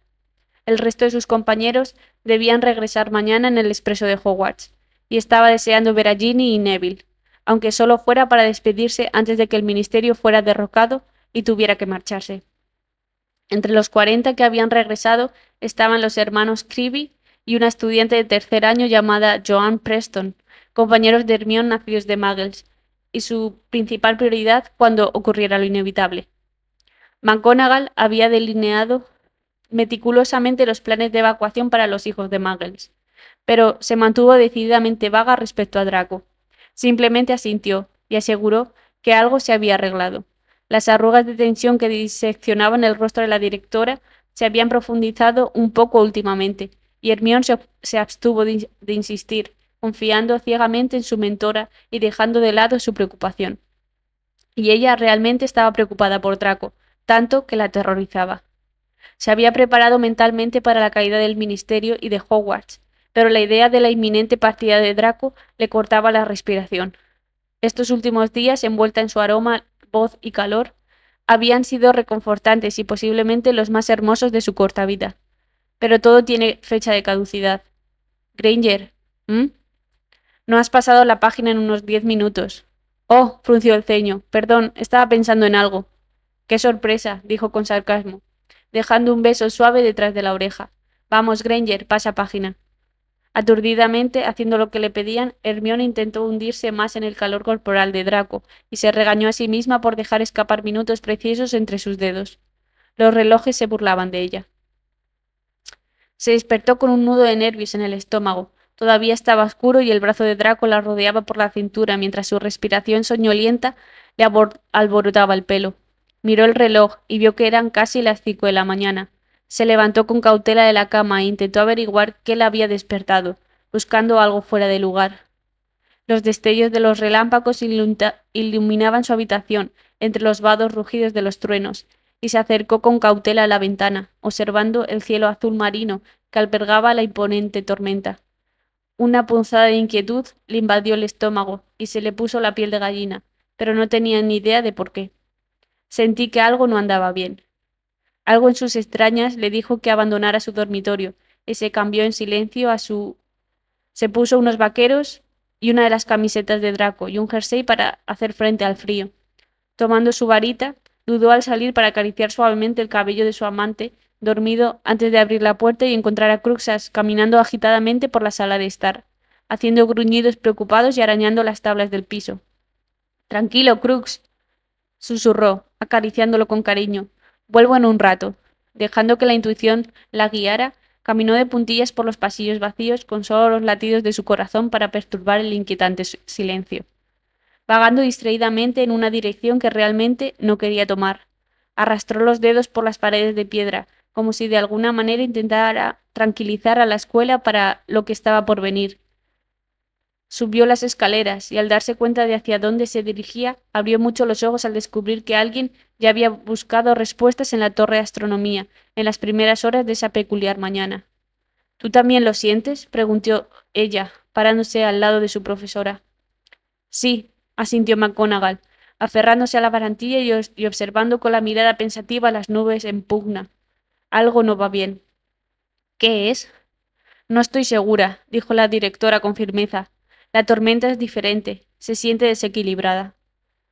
El resto de sus compañeros debían regresar mañana en el expreso de Hogwarts, y estaba deseando ver a Ginny y Neville, aunque solo fuera para despedirse antes de que el ministerio fuera derrocado y tuviera que marcharse. Entre los 40 que habían regresado estaban los hermanos Creevy y una estudiante de tercer año llamada Joan Preston, compañeros de Hermione nacidos de Muggles, y su principal prioridad cuando ocurriera lo inevitable. McGonagall había delineado meticulosamente los planes de evacuación para los hijos de Muggles, pero se mantuvo decididamente vaga respecto a Draco. Simplemente asintió y aseguró que algo se había arreglado. Las arrugas de tensión que diseccionaban el rostro de la directora se habían profundizado un poco últimamente, y Hermione se abstuvo de insistir, confiando ciegamente en su mentora y dejando de lado su preocupación. Y ella realmente estaba preocupada por Draco, tanto que la aterrorizaba. Se había preparado mentalmente para la caída del ministerio y de Hogwarts, pero la idea de la inminente partida de Draco le cortaba la respiración. Estos últimos días, envuelta en su aroma, voz y calor, habían sido reconfortantes y posiblemente los más hermosos de su corta vida. Pero todo tiene fecha de caducidad. Granger, no has pasado la página en unos 10 minutos. Oh, frunció el ceño. Perdón, estaba pensando en algo. Qué sorpresa, dijo con sarcasmo, dejando un beso suave detrás de la oreja. Vamos, Granger, pasa página. Aturdidamente, haciendo lo que le pedían, Hermione intentó hundirse más en el calor corporal de Draco y se regañó a sí misma por dejar escapar minutos preciosos entre sus dedos. Los relojes se burlaban de ella. Se despertó con un nudo de nervios en el estómago. Todavía estaba oscuro y el brazo de Draco la rodeaba por la cintura mientras su respiración soñolienta le alborotaba el pelo. Miró el reloj y vio que eran casi las 5 de la mañana. Se levantó con cautela de la cama e intentó averiguar qué la había despertado, buscando algo fuera de lugar. Los destellos de los relámpagos iluminaban su habitación, entre los vados rugidos de los truenos, y se acercó con cautela a la ventana, observando el cielo azul marino que albergaba la imponente tormenta. Una punzada de inquietud le invadió el estómago y se le puso la piel de gallina, pero no tenía ni idea de por qué. Sentí que algo no andaba bien. Algo en sus extrañas le dijo que abandonara su dormitorio, y se cambió en silencio a su... Se puso unos vaqueros y una de las camisetas de Draco y un jersey para hacer frente al frío. Tomando su varita, dudó al salir para acariciar suavemente el cabello de su amante, dormido antes de abrir la puerta y encontrar a Cruxas caminando agitadamente por la sala de estar, haciendo gruñidos preocupados y arañando las tablas del piso. Tranquilo, Crux, susurró, acariciándolo con cariño. Vuelvo en un rato. Dejando que la intuición la guiara, caminó de puntillas por los pasillos vacíos con solo los latidos de su corazón para perturbar el inquietante silencio, vagando distraídamente en una dirección que realmente no quería tomar. Arrastró los dedos por las paredes de piedra, como si de alguna manera intentara tranquilizar a la escuela para lo que estaba por venir. Subió las escaleras y al darse cuenta de hacia dónde se dirigía, abrió mucho los ojos al descubrir que alguien ya había buscado respuestas en la torre de astronomía en las primeras horas de esa peculiar mañana. ¿Tú también lo sientes?, preguntó ella, parándose al lado de su profesora. Sí, asintió McGonagall, aferrándose a la barandilla y observando con la mirada pensativa las nubes en pugna. Algo no va bien. ¿Qué es? No estoy segura, dijo la directora con firmeza. La tormenta es diferente, se siente desequilibrada.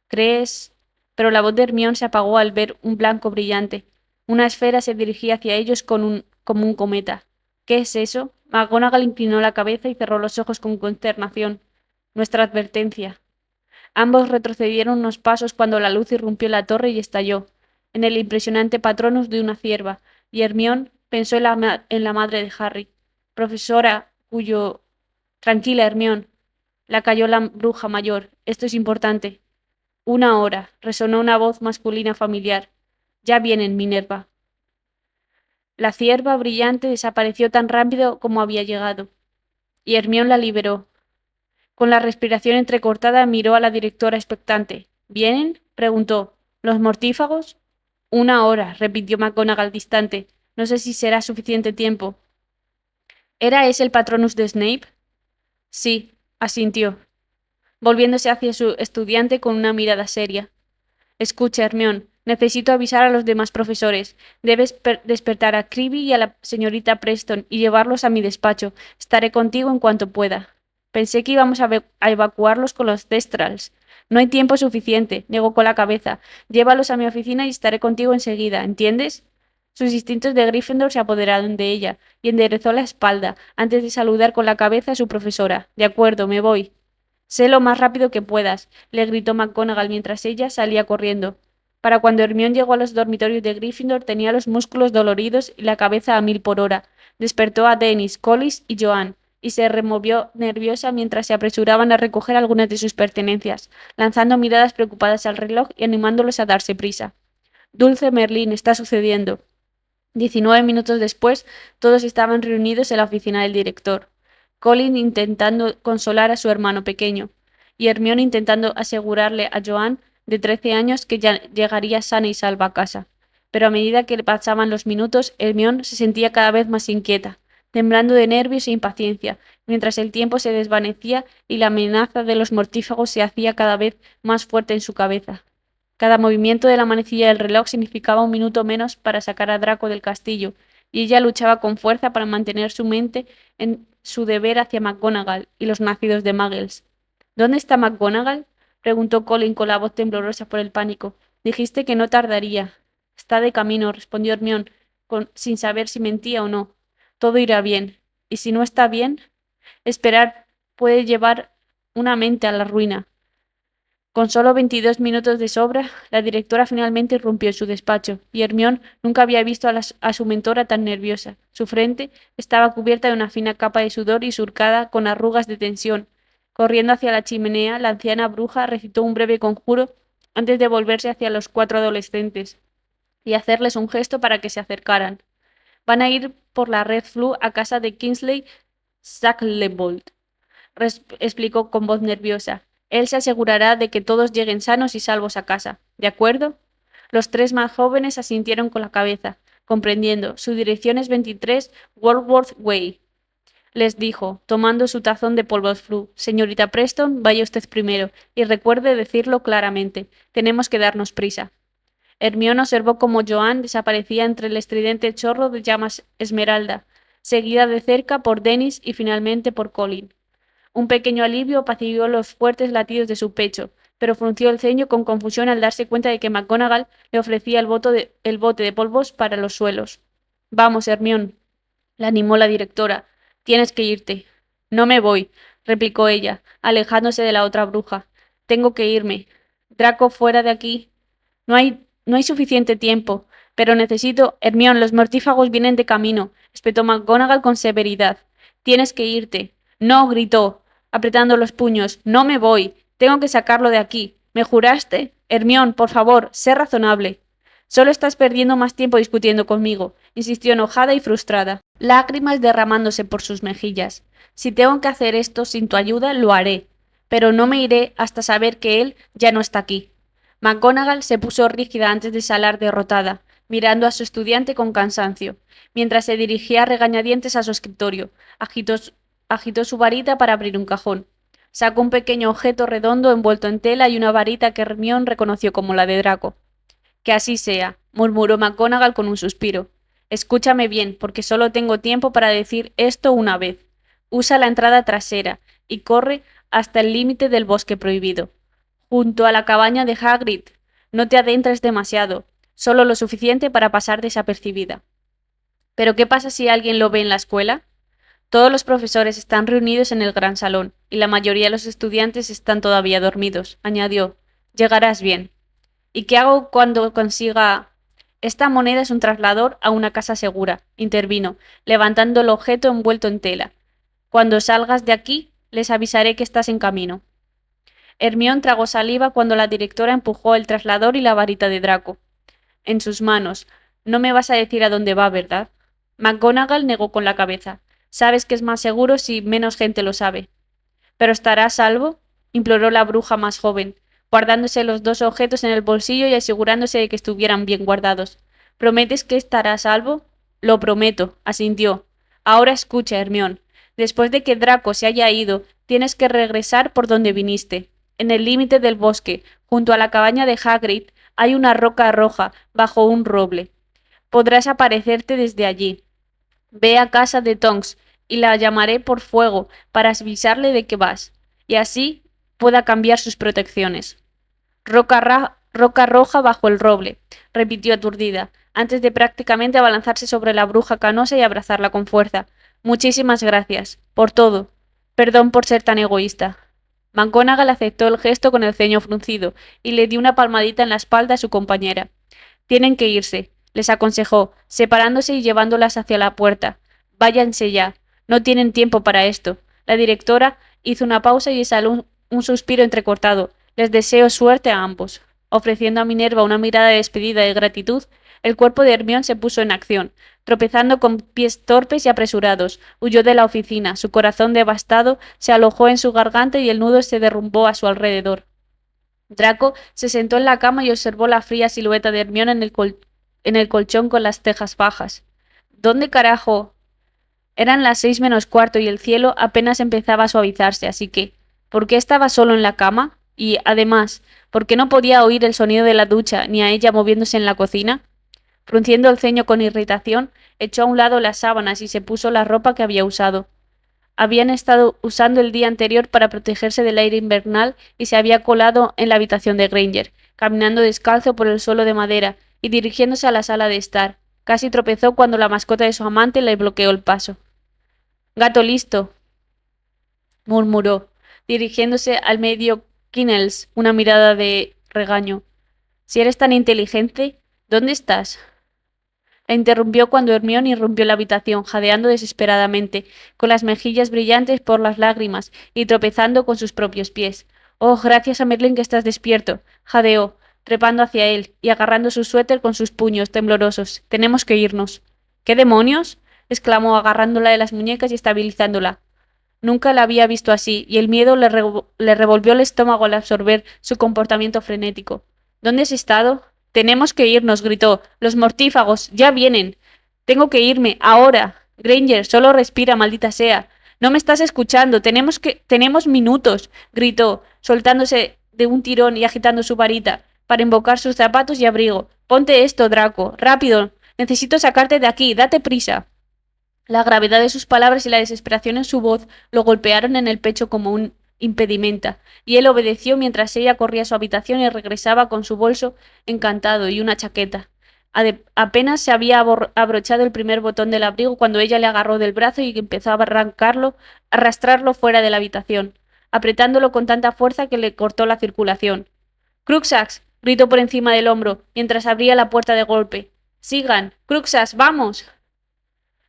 ¿Crees? Pero la voz de Hermione se apagó al ver un blanco brillante. Una esfera se dirigía hacia ellos como un cometa. ¿Qué es eso? McGonagall inclinó la cabeza y cerró los ojos con consternación. Nuestra advertencia. Ambos retrocedieron unos pasos cuando la luz irrumpió en la torre y estalló, en el impresionante patronus de una cierva, y Hermione pensó en la madre de Harry, profesora cuyo... Tranquila, Hermione, la calló la bruja mayor. Esto es importante. Una hora, resonó una voz masculina familiar. Ya vienen, Minerva. La cierva brillante desapareció tan rápido como había llegado, y Hermione la liberó. Con la respiración entrecortada miró a la directora expectante. ¿Vienen?, preguntó. ¿Los mortífagos? Una hora, repitió McGonagall distante. No sé si será suficiente tiempo. ¿Era ese el patronus de Snape? Sí, asintió, volviéndose hacia su estudiante con una mirada seria. Escucha, Hermione, necesito avisar a los demás profesores. Debes despertar a Cribby y a la señorita Preston y llevarlos a mi despacho. Estaré contigo en cuanto pueda. Pensé que íbamos a evacuarlos con los Thestrals. No hay tiempo suficiente, negó con la cabeza. Llévalos a mi oficina y estaré contigo enseguida, ¿entiendes? Sus instintos de Gryffindor se apoderaron de ella y enderezó la espalda antes de saludar con la cabeza a su profesora. De acuerdo, me voy. Sé lo más rápido que puedas, le gritó McGonagall mientras ella salía corriendo. Para cuando Hermione llegó a los dormitorios de Gryffindor tenía los músculos doloridos y la cabeza a 1000 por hora. Despertó a Dennis, Collis y Joan, y se removió nerviosa mientras se apresuraban a recoger algunas de sus pertenencias, lanzando miradas preocupadas al reloj y animándolos a darse prisa. Dulce Merlín, está sucediendo. 19 minutos después, todos estaban reunidos en la oficina del director. Colin intentando consolar a su hermano pequeño, y Hermione intentando asegurarle a Joan, de 13 años, que ya llegaría sana y salva a casa. Pero a medida que pasaban los minutos, Hermione se sentía cada vez más inquieta, temblando de nervios e impaciencia, mientras el tiempo se desvanecía y la amenaza de los mortífagos se hacía cada vez más fuerte en su cabeza. Cada movimiento de la manecilla del reloj significaba un minuto menos para sacar a Draco del castillo, y ella luchaba con fuerza para mantener su mente en su deber hacia McGonagall y los nacidos de Muggles. ¿Dónde está McGonagall?, preguntó Colin con la voz temblorosa por el pánico. Dijiste que no tardaría. Está de camino, respondió Hermione, sin saber si mentía o no. Todo irá bien. ¿Y si no está bien? Esperar puede llevar una mente a la ruina. Con solo 22 minutos de sobra, la directora finalmente irrumpió en su despacho, y Hermione nunca había visto a su mentora tan nerviosa. Su frente estaba cubierta de una fina capa de sudor y surcada con arrugas de tensión. Corriendo hacia la chimenea, la anciana bruja recitó un breve conjuro antes de volverse hacia los 4 adolescentes y hacerles un gesto para que se acercaran. Van a ir por la Red Flue a casa de Kingsley Shacklebolt. explicó con voz nerviosa. Él se asegurará de que todos lleguen sanos y salvos a casa. ¿De acuerdo? Los tres más jóvenes asintieron con la cabeza, comprendiendo. Su dirección es 23 Walworth Way. Les dijo, tomando su tazón de polvos Flu. Señorita Preston, vaya usted primero, y recuerde decirlo claramente. Tenemos que darnos prisa. Hermione observó cómo Joan desaparecía entre el estridente chorro de llamas esmeralda, seguida de cerca por Dennis y finalmente por Colin. Un pequeño alivio apaciguó los fuertes latidos de su pecho, pero frunció el ceño con confusión al darse cuenta de que McGonagall le ofrecía el bote de polvos para los suelos. Vamos, Hermione, la animó la directora. Tienes que irte. No me voy, replicó ella, alejándose de la otra bruja. Tengo que irme. Draco, fuera de aquí. No hay suficiente tiempo. Pero necesito. Hermione, los mortífagos vienen de camino, espetó McGonagall con severidad. Tienes que irte. No, gritó, apretando los puños. No me voy. Tengo que sacarlo de aquí. ¿Me juraste? Hermione, por favor, sé razonable. Solo estás perdiendo más tiempo discutiendo conmigo, insistió enojada y frustrada, lágrimas derramándose por sus mejillas. Si tengo que hacer esto sin tu ayuda, lo haré, pero no me iré hasta saber que él ya no está aquí. McGonagall se puso rígida antes de salir derrotada, mirando a su estudiante con cansancio, mientras se dirigía a regañadientes a su escritorio. Agitó su varita para abrir un cajón. Sacó un pequeño objeto redondo envuelto en tela y una varita que Hermione reconoció como la de Draco. Que así sea, murmuró McGonagall con un suspiro. Escúchame bien, porque solo tengo tiempo para decir esto una vez. Usa la entrada trasera y corre hasta el límite del bosque prohibido, junto a la cabaña de Hagrid. No te adentres demasiado, solo lo suficiente para pasar desapercibida. ¿Pero qué pasa si alguien lo ve en la escuela? Todos los profesores están reunidos en el gran salón, y la mayoría de los estudiantes están todavía dormidos, añadió. Llegarás bien. ¿Y qué hago cuando consiga? Esta moneda es un traslador a una casa segura, intervino, levantando el objeto envuelto en tela. Cuando salgas de aquí, les avisaré que estás en camino. Hermione tragó saliva cuando la directora empujó el traslador y la varita de Draco en sus manos. No me vas a decir a dónde va, ¿verdad? McGonagall negó con la cabeza. Sabes que es más seguro si menos gente lo sabe. ¿Pero estará a salvo? Imploró la bruja más joven, guardándose los dos objetos en el bolsillo y asegurándose de que estuvieran bien guardados. ¿Prometes que estará a salvo? Lo prometo, asintió. Ahora escucha, Hermione. Después de que Draco se haya ido, tienes que regresar por donde viniste. En el límite del bosque, junto a la cabaña de Hagrid, hay una roca roja bajo un roble. Podrás aparecerte desde allí. Ve a casa de Tonks y la llamaré por fuego para avisarle de que vas, y así pueda cambiar sus protecciones. Roca roja bajo el roble, repitió aturdida, antes de prácticamente abalanzarse sobre la bruja canosa y abrazarla con fuerza. Muchísimas gracias, por todo. Perdón por ser tan egoísta. McGonagall aceptó el gesto con el ceño fruncido y le dio una palmadita en la espalda a su compañera. Tienen que irse, les aconsejó, separándose y llevándolas hacia la puerta. Váyanse ya. No tienen tiempo para esto. La directora hizo una pausa y exhaló un suspiro entrecortado. Les deseo suerte a ambos. Ofreciendo a Minerva una mirada de despedida de gratitud, el cuerpo de Hermione se puso en acción. Tropezando con pies torpes y apresurados, huyó de la oficina. Su corazón devastado se alojó en su garganta y el nudo se derrumbó a su alrededor. Draco se sentó en la cama y observó la fría silueta de Hermione en el colchón con las cejas bajas. ¿Dónde carajo? Eran las 6 menos cuarto y el cielo apenas empezaba a suavizarse, así que, ¿por qué estaba solo en la cama? Y, además, ¿por qué no podía oír el sonido de la ducha ni a ella moviéndose en la cocina? Frunciendo el ceño con irritación, echó a un lado las sábanas y se puso la ropa que había usado. Habían estado usando el día anterior para protegerse del aire invernal y se había colado en la habitación de Granger, caminando descalzo por el suelo de madera y dirigiéndose a la sala de estar. Casi tropezó cuando la mascota de su amante le bloqueó el paso. «Gato listo», murmuró, dirigiéndose al medio Kinnels, una mirada de regaño. «Si eres tan inteligente, ¿dónde estás?» La interrumpió cuando Hermione irrumpió la habitación, jadeando desesperadamente, con las mejillas brillantes por las lágrimas y tropezando con sus propios pies. «Oh, gracias a Merlin que estás despierto», jadeó, trepando hacia él y agarrando su suéter con sus puños temblorosos. «Tenemos que irnos». «¿Qué demonios?», exclamó, agarrándola de las muñecas y estabilizándola. Nunca la había visto así, y el miedo le revolvió el estómago al absorber su comportamiento frenético. ¿Dónde has estado? Tenemos que irnos, gritó. Los mortífagos, ya vienen. Tengo que irme, ahora. Granger, solo respira, maldita sea. No me estás escuchando. Tenemos minutos, gritó, soltándose de un tirón y agitando su varita para invocar sus zapatos y abrigo. Ponte esto, Draco. Rápido. Necesito sacarte de aquí. Date prisa. La gravedad de sus palabras y la desesperación en su voz lo golpearon en el pecho como un impedimenta, y él obedeció mientras ella corría a su habitación y regresaba con su bolso encantado y una chaqueta. Apenas se había abrochado el primer botón del abrigo cuando ella le agarró del brazo y empezó a arrastrarlo fuera de la habitación, apretándolo con tanta fuerza que le cortó la circulación. ¡Cruxax! Gritó por encima del hombro, mientras abría la puerta de golpe. ¡Sigan! ¡Cruxax, vamos!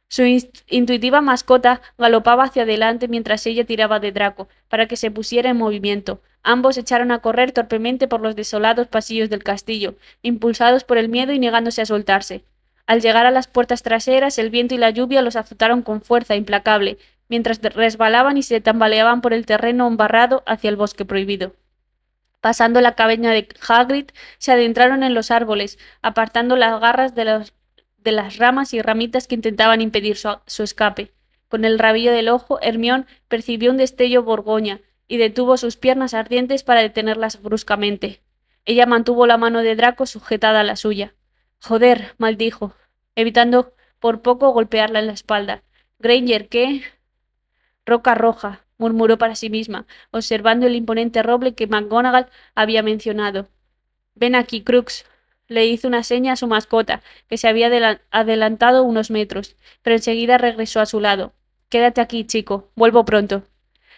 Su intuitiva mascota galopaba hacia adelante mientras ella tiraba de Draco, para que se pusiera en movimiento. Ambos echaron a correr torpemente por los desolados pasillos del castillo, impulsados por el miedo y negándose a soltarse. Al llegar a las puertas traseras, el viento y la lluvia los azotaron con fuerza implacable, mientras resbalaban y se tambaleaban por el terreno embarrado hacia el bosque prohibido. Pasando la cabaña de Hagrid, se adentraron en los árboles, apartando las garras de las ramas y ramitas que intentaban impedir su escape. Con el rabillo del ojo, Hermión percibió un destello borgoña y detuvo sus piernas ardientes para detenerlas bruscamente. Ella mantuvo la mano de Draco sujetada a la suya. Joder, maldijo, evitando por poco golpearla en la espalda. Granger, ¿qué? Roca roja, murmuró para sí misma, observando el imponente roble que McGonagall había mencionado. Ven aquí, Crux. Le hizo una seña a su mascota, que se había adelantado unos metros, pero enseguida regresó a su lado. Quédate aquí, chico. Vuelvo pronto.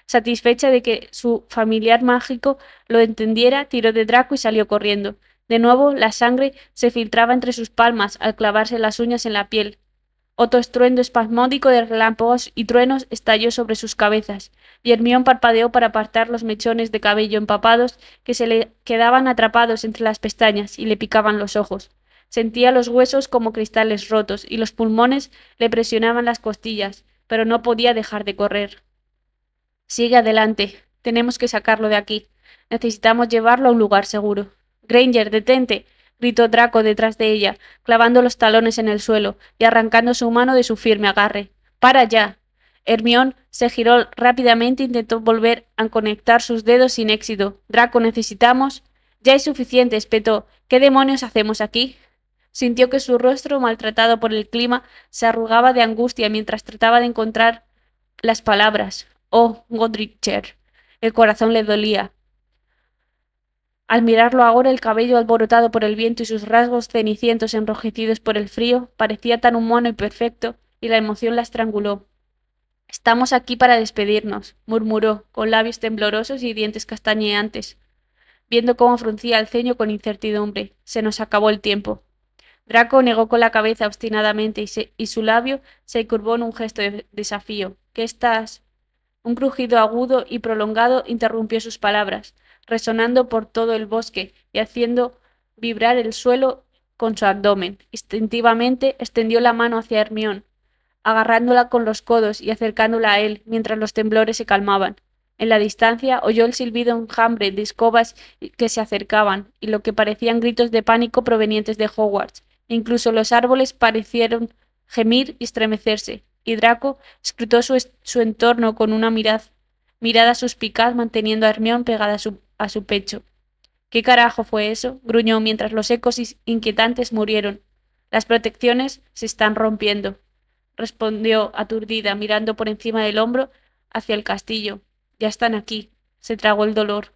Satisfecha de que su familiar mágico lo entendiera, tiró de Draco y salió corriendo. De nuevo, la sangre se filtraba entre sus palmas al clavarse las uñas en la piel. Otro estruendo espasmódico de relámpagos y truenos estalló sobre sus cabezas, y Hermión parpadeó para apartar los mechones de cabello empapados que se le quedaban atrapados entre las pestañas y le picaban los ojos. Sentía los huesos como cristales rotos y los pulmones le presionaban las costillas, pero no podía dejar de correr. Sigue adelante. Tenemos que sacarlo de aquí. Necesitamos llevarlo a un lugar seguro. Granger, detente, gritó Draco detrás de ella, clavando los talones en el suelo y arrancando su mano de su firme agarre. ¡Para ya! Hermión se giró rápidamente e intentó volver a conectar sus dedos sin éxito. Draco, necesitamos. Ya es suficiente, espetó. ¿Qué demonios hacemos aquí? Sintió que su rostro, maltratado por el clima, se arrugaba de angustia mientras trataba de encontrar las palabras. Oh, Godricher. El corazón le dolía. Al mirarlo ahora, el cabello alborotado por el viento y sus rasgos cenicientos enrojecidos por el frío, parecía tan humano y perfecto, y la emoción la estranguló. Estamos aquí para despedirnos, murmuró, con labios temblorosos y dientes castañeantes, viendo cómo fruncía el ceño con incertidumbre. Se nos acabó el tiempo. Draco negó con la cabeza obstinadamente y su labio se curvó en un gesto de desafío. ¿Qué estás? Un crujido agudo y prolongado interrumpió sus palabras, resonando por todo el bosque y haciendo vibrar el suelo con su abdomen. Instintivamente extendió la mano hacia Hermión, agarrándola con los codos y acercándola a él mientras los temblores se calmaban. En la distancia oyó el silbido enjambre de escobas que se acercaban y lo que parecían gritos de pánico provenientes de Hogwarts. Incluso los árboles parecieron gemir y estremecerse, y Draco escrutó su entorno con una mirada suspicaz, manteniendo a Hermión pegada a su pecho. ¿Qué carajo fue eso? Gruñó mientras los ecos inquietantes murieron. Las protecciones se están rompiendo, respondió aturdida, mirando por encima del hombro hacia el castillo. Ya están aquí. Se tragó el dolor.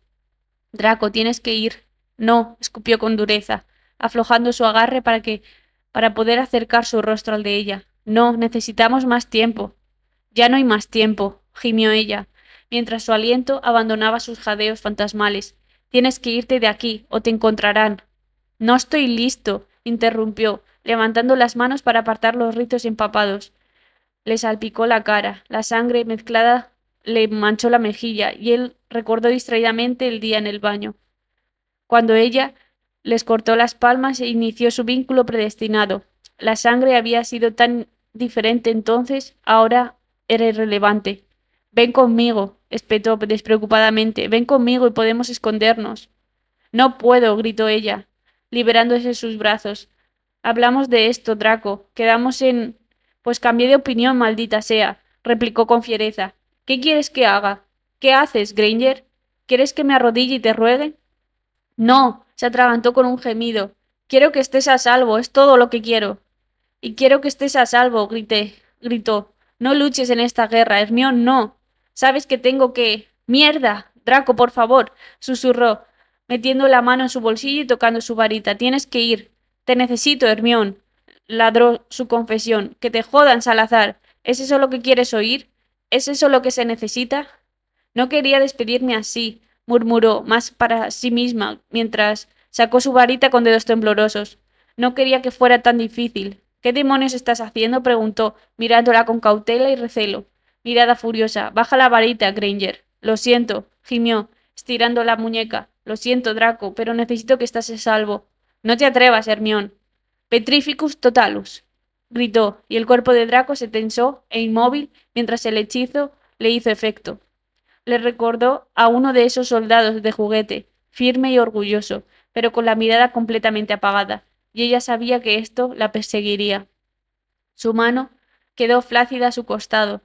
Draco, tienes que ir. No, escupió con dureza, aflojando su agarre para poder acercar su rostro al de ella. No, necesitamos más tiempo. Ya no hay más tiempo, gimió ella, mientras su aliento abandonaba sus jadeos fantasmales. Tienes que irte de aquí, o te encontrarán. No estoy listo, interrumpió, levantando las manos para apartar los rizos empapados. Le salpicó la cara, la sangre mezclada le manchó la mejilla, y él recordó distraídamente el día en el baño, cuando ella les cortó las palmas e inició su vínculo predestinado. La sangre había sido tan diferente entonces, ahora era irrelevante. Ven conmigo, espetó despreocupadamente. Ven conmigo y podemos escondernos. No puedo, gritó ella, liberándose de sus brazos. Hablamos de esto, Draco. Quedamos en... Pues cambié de opinión, maldita sea, replicó con fiereza. ¿Qué quieres que haga? ¿Qué haces, Granger? ¿Quieres que me arrodille y te ruegue? No, se atragantó con un gemido. Quiero que estés a salvo, es todo lo que quiero. Y quiero que estés a salvo, gritó. No luches en esta guerra, Hermión, no. Sabes que tengo que... ¡Mierda! Draco, por favor, susurró, metiendo la mano en su bolsillo y tocando su varita. Tienes que ir. Te necesito, Hermión, ladró su confesión. Que te jodan, Salazar. ¿Es eso lo que quieres oír? ¿Es eso lo que se necesita? No quería despedirme así, murmuró, más para sí misma, mientras sacó su varita con dedos temblorosos. No quería que fuera tan difícil. ¿Qué demonios estás haciendo? Preguntó, mirándola con cautela y recelo. Mirada furiosa. Baja la varita, Granger. Lo siento, gimió, estirando la muñeca. Lo siento, Draco, pero necesito que estés a salvo. No te atrevas, Hermión. Petrificus totalus, gritó, y el cuerpo de Draco se tensó e inmóvil mientras el hechizo le hizo efecto. Le recordó a uno de esos soldados de juguete, firme y orgulloso, pero con la mirada completamente apagada, y ella sabía que esto la perseguiría. Su mano quedó flácida a su costado,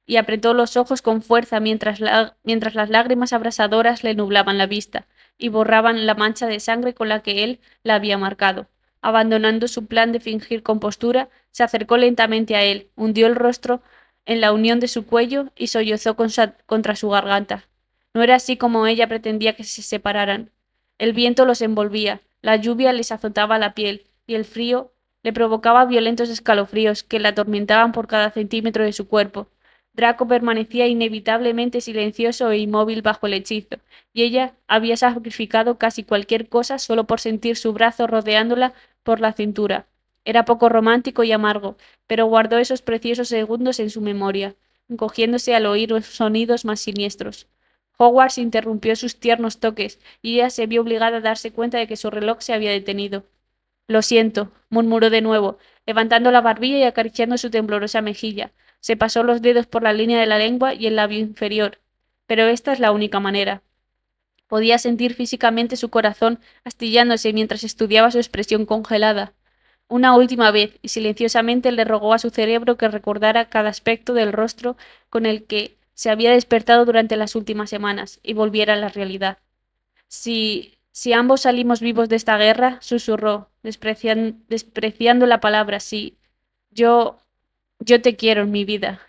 y apretó los ojos con fuerza mientras las lágrimas abrasadoras le nublaban la vista y borraban la mancha de sangre con la que él la había marcado. Abandonando su plan de fingir compostura, se acercó lentamente a él, hundió el rostro en la unión de su cuello y sollozó contra su garganta. No era así como ella pretendía que se separaran. El viento los envolvía, la lluvia les azotaba la piel, y el frío le provocaba violentos escalofríos que la atormentaban por cada centímetro de su cuerpo. Draco permanecía inevitablemente silencioso e inmóvil bajo el hechizo, y ella había sacrificado casi cualquier cosa solo por sentir su brazo rodeándola por la cintura. Era poco romántico y amargo, pero guardó esos preciosos segundos en su memoria, encogiéndose al oír los sonidos más siniestros. Hogwarts interrumpió sus tiernos toques, y ella se vio obligada a darse cuenta de que su reloj se había detenido. Lo siento, murmuró de nuevo, levantando la barbilla y acariciando su temblorosa mejilla. Se pasó los dedos por la línea de la lengua y el labio inferior. Pero esta es la única manera. Podía sentir físicamente su corazón astillándose mientras estudiaba su expresión congelada. Una última vez, y silenciosamente le rogó a su cerebro que recordara cada aspecto del rostro con el que se había despertado durante las últimas semanas, y volviera a la realidad. Si ambos salimos vivos de esta guerra, susurró, despreciando la palabra sí, yo, yo te quiero en mi vida.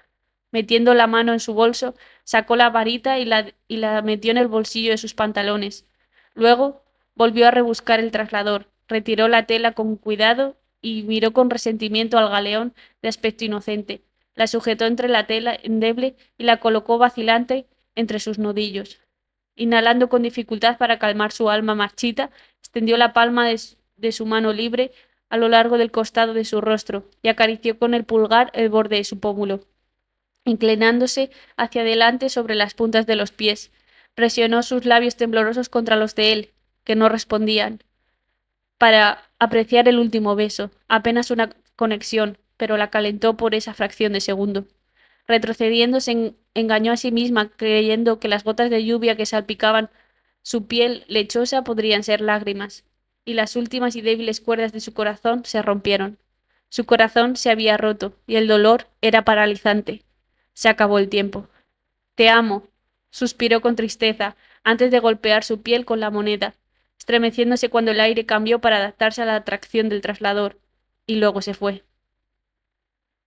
Metiendo la mano en su bolso, sacó la varita y la metió en el bolsillo de sus pantalones. Luego volvió a rebuscar el traslador, retiró la tela con cuidado y miró con resentimiento al galeón de aspecto inocente. La sujetó entre la tela endeble y la colocó vacilante entre sus nudillos. Inhalando con dificultad para calmar su alma marchita, extendió la palma de su mano libre a lo largo del costado de su rostro y acarició con el pulgar el borde de su pómulo. Inclinándose hacia adelante sobre las puntas de los pies, presionó sus labios temblorosos contra los de él, que no respondían, para apreciar el último beso, apenas una conexión, pero la calentó por esa fracción de segundo. Retrocediendo, se engañó a sí misma, creyendo que las gotas de lluvia que salpicaban su piel lechosa podrían ser lágrimas, y las últimas y débiles cuerdas de su corazón se rompieron. Su corazón se había roto, y el dolor era paralizante. Se acabó el tiempo. Te amo, suspiró con tristeza, antes de golpear su piel con la moneda, estremeciéndose cuando el aire cambió para adaptarse a la atracción del traslador, y luego se fue.